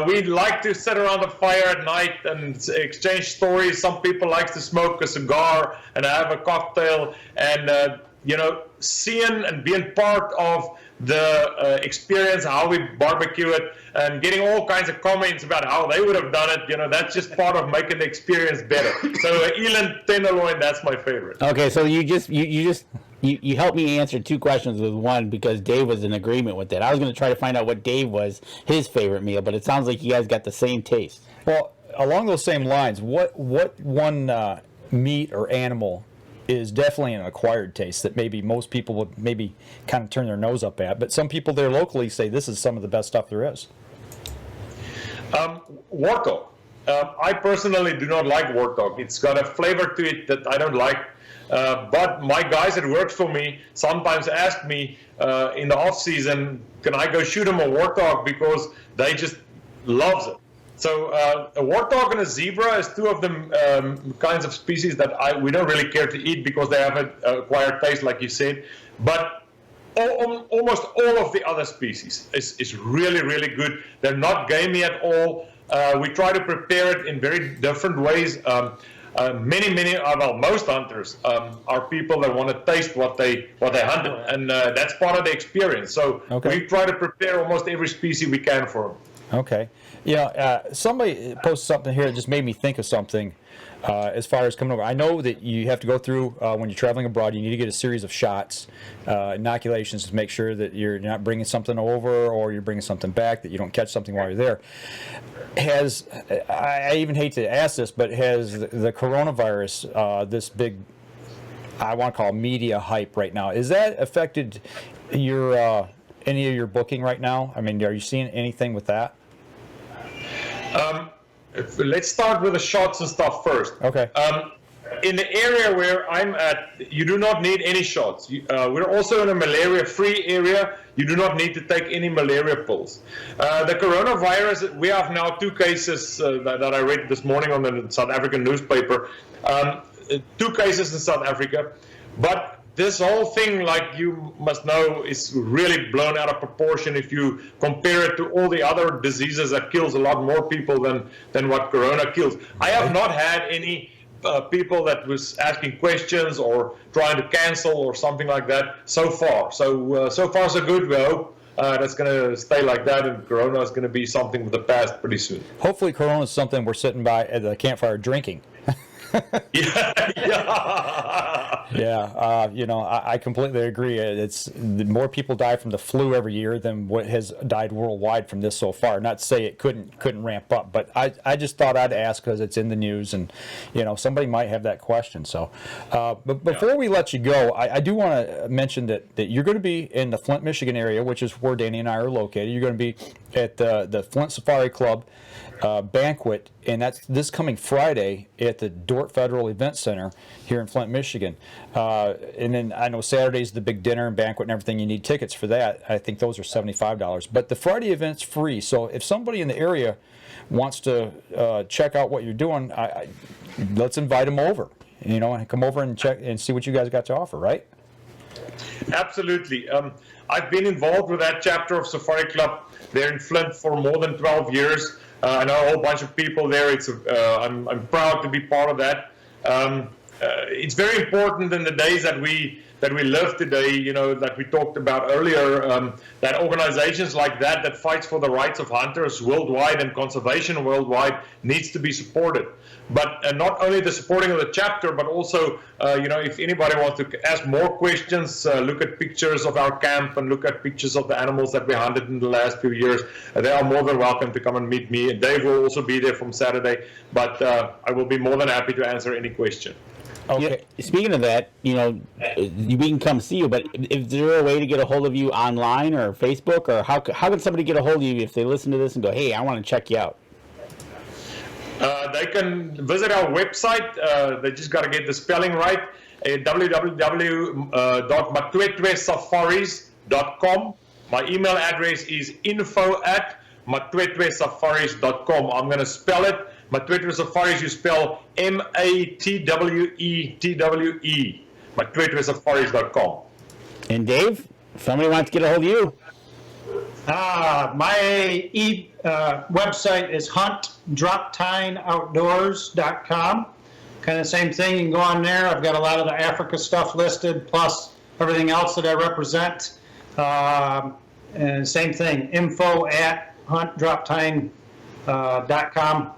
We like to sit around the fire at night and exchange stories. Some people like to smoke a cigar and have a cocktail, and seeing and being part of the experience, how we barbecue it, and getting all kinds of comments about how they would have done it. That's just part of making the experience better. So eland tenderloin, that's my favorite. Okay, so you helped me answer two questions with one, because Dave was in agreement with that. I was going to try to find out what Dave was his favorite meal, but it sounds like you guys got the same taste. Well, along those same lines, what one meat or animal is definitely an acquired taste that maybe most people would maybe kind of turn their nose up at, but some people there locally say this is some of the best stuff there is? Warthog. I personally do not like warthog. It's got a flavor to it that I don't like. But my guys that work for me sometimes ask me in the off season, can I go shoot them a warthog, because they just loves it. So a warthog and a zebra is two of the kinds of species that we don't really care to eat, because they have an acquired taste, like you said. But almost all of the other species is really, really good. They're not gamey at all. We try to prepare it in very different ways. Most hunters are people that want to taste what they hunted, and that's part of the experience. So we try to prepare almost every species we can for them. Okay. Somebody posted something here that just made me think of something as far as coming over. I know that you have to go through, when you're traveling abroad, you need to get a series of shots, inoculations, to make sure that you're not bringing something over or you're bringing something back, that you don't catch something while you're there. I even hate to ask this, but has the coronavirus, this big, I want to call it media hype right now, has that affected your any of your booking right now? I mean, are you seeing anything with that? Let's start with the shots and stuff first. Okay. In the area where I'm at, you do not need any shots. We're also in a malaria-free area. You do not need to take any malaria pills. The coronavirus, we have now 2 cases that I read this morning on the South African newspaper. 2 cases in South Africa. But this whole thing, like you must know, is really blown out of proportion if you compare it to all the other diseases that kills a lot more people than what corona kills. I have not had any people that was asking questions or trying to cancel or something like that so far. So far so good. We hope that's going to stay like that, and corona is going to be something of the past pretty soon. Hopefully corona is something we're sitting by at the campfire drinking. I completely agree. It's more people die from the flu every year than what has died worldwide from this so far. Not to say it couldn't ramp up, but I just thought I'd ask because it's in the news, and somebody might have that question. So, but before we let you go, I do want to mention that you're going to be in the Flint, Michigan area, which is where Danny and I are located. You're going to be at the Flint Safari Club banquet, and that's this coming Friday at the Dort Federal Event Center here in Flint, Michigan. And then I know Saturday's the big dinner and banquet and everything. You need tickets for that. I think those are $75. But the Friday event's free. So if somebody in the area wants to check out what you're doing, let's invite them over. And come over and check and see what you guys got to offer, right? Absolutely. I've been involved with that chapter of Safari Club there in Flint for more than 12 years. I know a whole bunch of people there. I'm proud to be part of that. it's very important in the days that we live today, that we talked about earlier, that organizations like that fights for the rights of hunters worldwide and conservation worldwide needs to be supported. But not only the supporting of the chapter, but also, if anybody wants to ask more questions, look at pictures of our camp and look at pictures of the animals that we hunted in the last few years, they are more than welcome to come and meet me. And Dave will also be there from Saturday, but I will be more than happy to answer any question. Okay. Speaking of that, we can come see you, but is there a way to get a hold of you online or Facebook, or how can somebody get a hold of you if they listen to this and go, hey, I want to check you out? They can visit our website. They just got to get the spelling right. www.matwetwesafaris.com. My email address is info@matwetwesafaris.com. I'm going to spell it. Matwetwe Safaris, you spell Matwetwe. Matwetwesafaris.com. And Dave, if somebody wants to get a hold of you. My website is huntdroptineoutdoors.com. Kind of same thing. You can go on there. I've got a lot of the Africa stuff listed, plus everything else that I represent. And same thing, info@huntdroptine.com.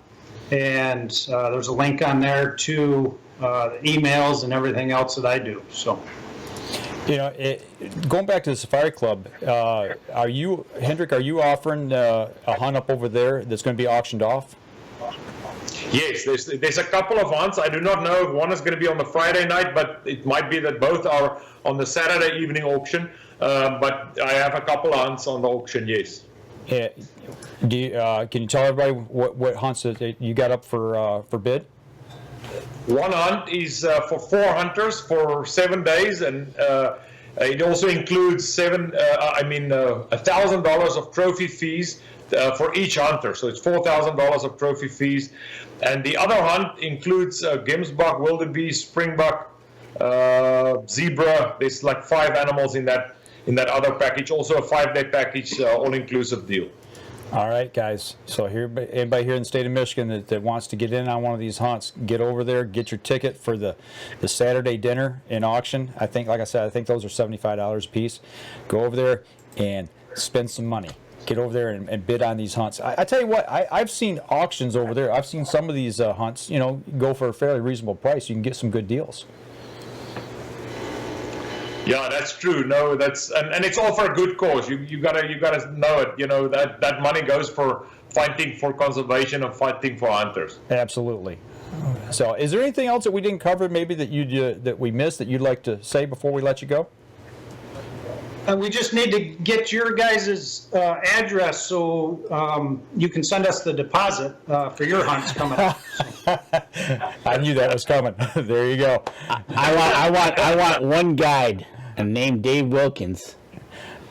And there's a link on there to the emails and everything else that I do. So. Going back to the Safari Club, Hendrick, are you offering a hunt up over there that's going to be auctioned off? Yes, there's a couple of hunts. I do not know if one is going to be on the Friday night, but it might be that both are on the Saturday evening auction. But I have a couple of hunts on the auction, yes. Can you tell everybody what hunts that you got up for bid? One hunt is for 4 hunters for 7 days, and it also includes $1,000 of trophy fees for each hunter. So it's $4,000 of trophy fees, and the other hunt includes gemsbuck, wildebeest, springbuck, zebra. There's like 5 animals in that other package. Also a 5-day package, all-inclusive deal. All right, guys. So anybody here in the state of Michigan that wants to get in on one of these hunts, get over there, get your ticket for the Saturday dinner and auction. I think, like I said, those are $75 a piece. Go over there and spend some money. Get over there and bid on these hunts. I tell you what, I've seen auctions over there. I've seen some of these hunts, go for a fairly reasonable price. You can get some good deals. Yeah, that's true. No, and it's all for a good cause. You gotta know it. That money goes for fighting for conservation and fighting for hunters. Absolutely. So, is there anything else that we didn't cover, maybe that we missed that you'd like to say before we let you go? We just need to get your guys' address so you can send us the deposit for your hunts coming up. I knew that was coming. There you go. I want one guide named Dave Wilkins,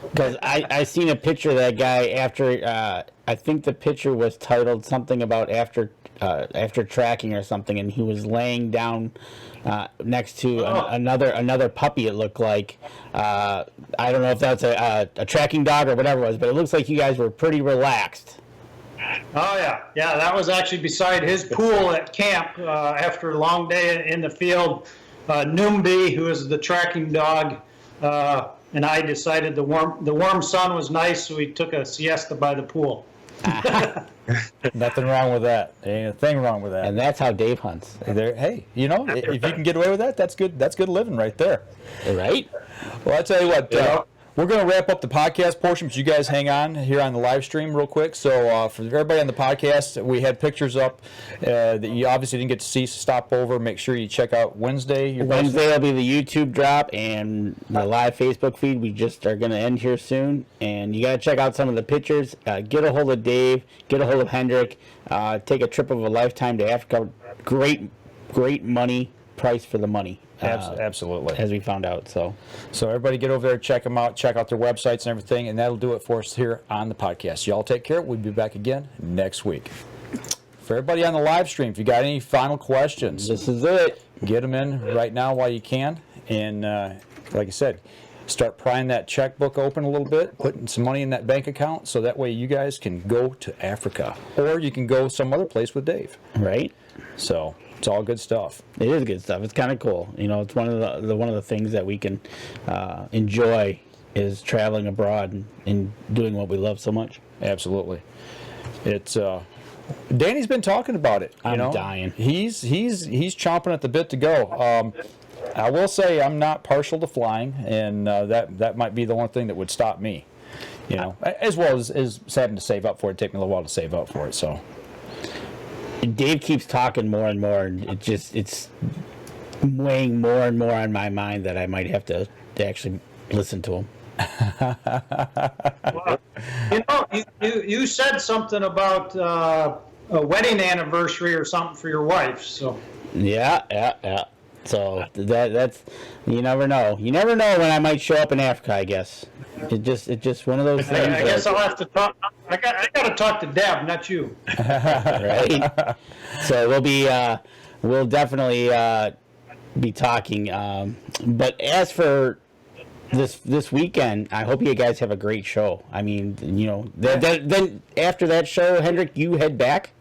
because I seen a picture of that guy after. I think the picture was titled something about after tracking or something, and he was laying down next to another puppy. It looked like I don't know if that's a tracking dog or whatever it was, but it looks like you guys were pretty relaxed. Oh yeah. That was actually beside his pool at camp after a long day in the field. Noombi, who is the tracking dog, and I decided the warm sun was nice, so we took a siesta by the pool. Nothing wrong with that. Ain't a thing wrong with that. And that's how Dave hunts. Hey, if you can get away with that, that's good. That's good living right there. Right? Well, I tell you what. We're going to wrap up the podcast portion, but you guys hang on here on the live stream real quick. So for everybody on the podcast, we had pictures up that you obviously didn't get to see, so stop over. Make sure you check out Wednesday. Wednesday will be the YouTube drop and the live Facebook feed. We just are going to end here soon. And you got to check out some of the pictures. Get a hold of Dave. Get a hold of Hendrick. Take a trip of a lifetime to Africa. Great money, price for the money. Absolutely. As we found out. So everybody get over there, check them out, check out their websites and everything, and that'll do it for us here on the podcast. Y'all take care. We'll be back again next week. For everybody on the live stream, if you got any final questions, this is it. Get them in right now while you can. And like I said, start prying that checkbook open a little bit, putting some money in that bank account, so that way you guys can go to Africa. Or you can go some other place with Dave. Right. So It's all good stuff. It is good stuff. It's kind of cool. You know, it's one of the things that we can enjoy is traveling abroad and doing what we love so much. Absolutely. It's Danny's been talking about it. I'm dying. He's chomping at the bit to go. I will say I'm not partial to flying, and that might be the one thing that would stop me. You know, as well as having to save up for it. Take me a little while to save up for it. So Dave keeps talking more and more, and it's weighing more and more on my mind that I might have to actually listen to him. Well, you said something about a wedding anniversary or something for your wife. So Yeah. So that's you never know. You never know when I might show up in Africa. I guess it's just one of those things. I guess I'll have to talk. I got to talk to Deb, not you. Right. So we'll definitely be talking. But as for this weekend, I hope you guys have a great show. I mean, you know, then after that show, Hendrick, you head back.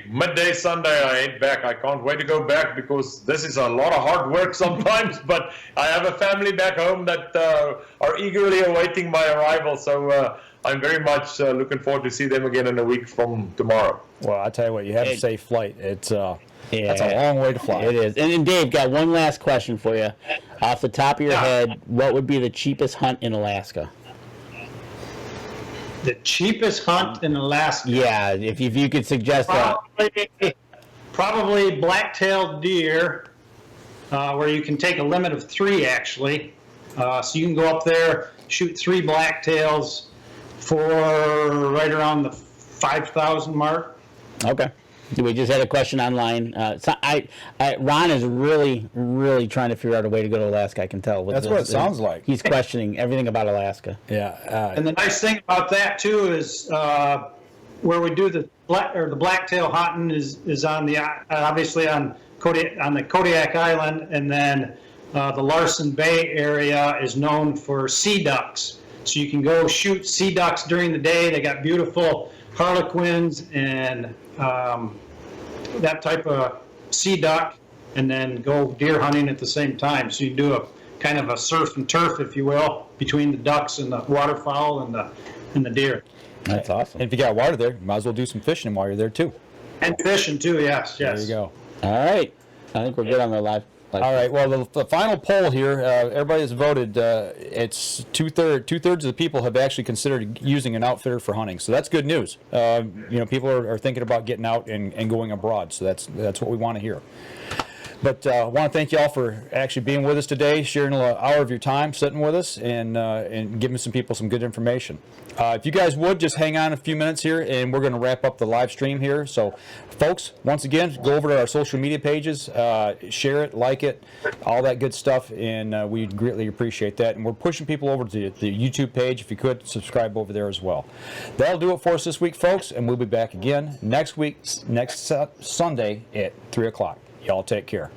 Midday Sunday, I head back. I can't wait to go back because this is a lot of hard work sometimes, but I have a family back home that are eagerly awaiting my arrival, so I'm very much looking forward to see them again in a week from tomorrow. well, I tell you what, you have a safe flight. It's that's a long way to fly. It is. And Dave, got one last question for you. Off the top of your head, what would be the cheapest hunt in Alaska? The cheapest hunt in Alaska. Yeah, if you could suggest that. Probably black-tailed deer, where you can take a limit of 3 actually. So you can go up there, shoot 3 blacktails for right around the 5,000 mark. Okay. We just had a question online. Ron is really trying to figure out a way to go to Alaska. I can tell. That's what it sounds like. He's questioning everything about Alaska. Yeah. And the nice thing about that too is where we do the blacktail hunting is on the obviously on the Kodiak Island, and then the Larsen Bay area is known for sea ducks. So you can go shoot sea ducks during the day. They got beautiful harlequins and that type of sea duck, and then go deer hunting at the same time. So you do a kind of a surf and turf, if you will, between the ducks and the waterfowl and the deer. That's awesome. And if you got water there, you might as well do some fishing while you're there too. And fishing too, yes. There you go. All right. I think we're good on the live. All right. Well, the final poll here, everybody has voted. It's two-thirds of the people have actually considered using an outfitter for hunting. So that's good news. People are thinking about getting out and going abroad. So that's what we want to hear. But I want to thank you all for actually being with us today, sharing an hour of your time, sitting with us, and giving some people some good information. If you guys would, just hang on a few minutes here, and we're going to wrap up the live stream here. So, folks, once again, go over to our social media pages, share it, like it, all that good stuff, and we greatly appreciate that. And we're pushing people over to the YouTube page. If you could, subscribe over there as well. That'll do it for us this week, folks, and we'll be back again next Sunday at 3 o'clock. Y'all take care.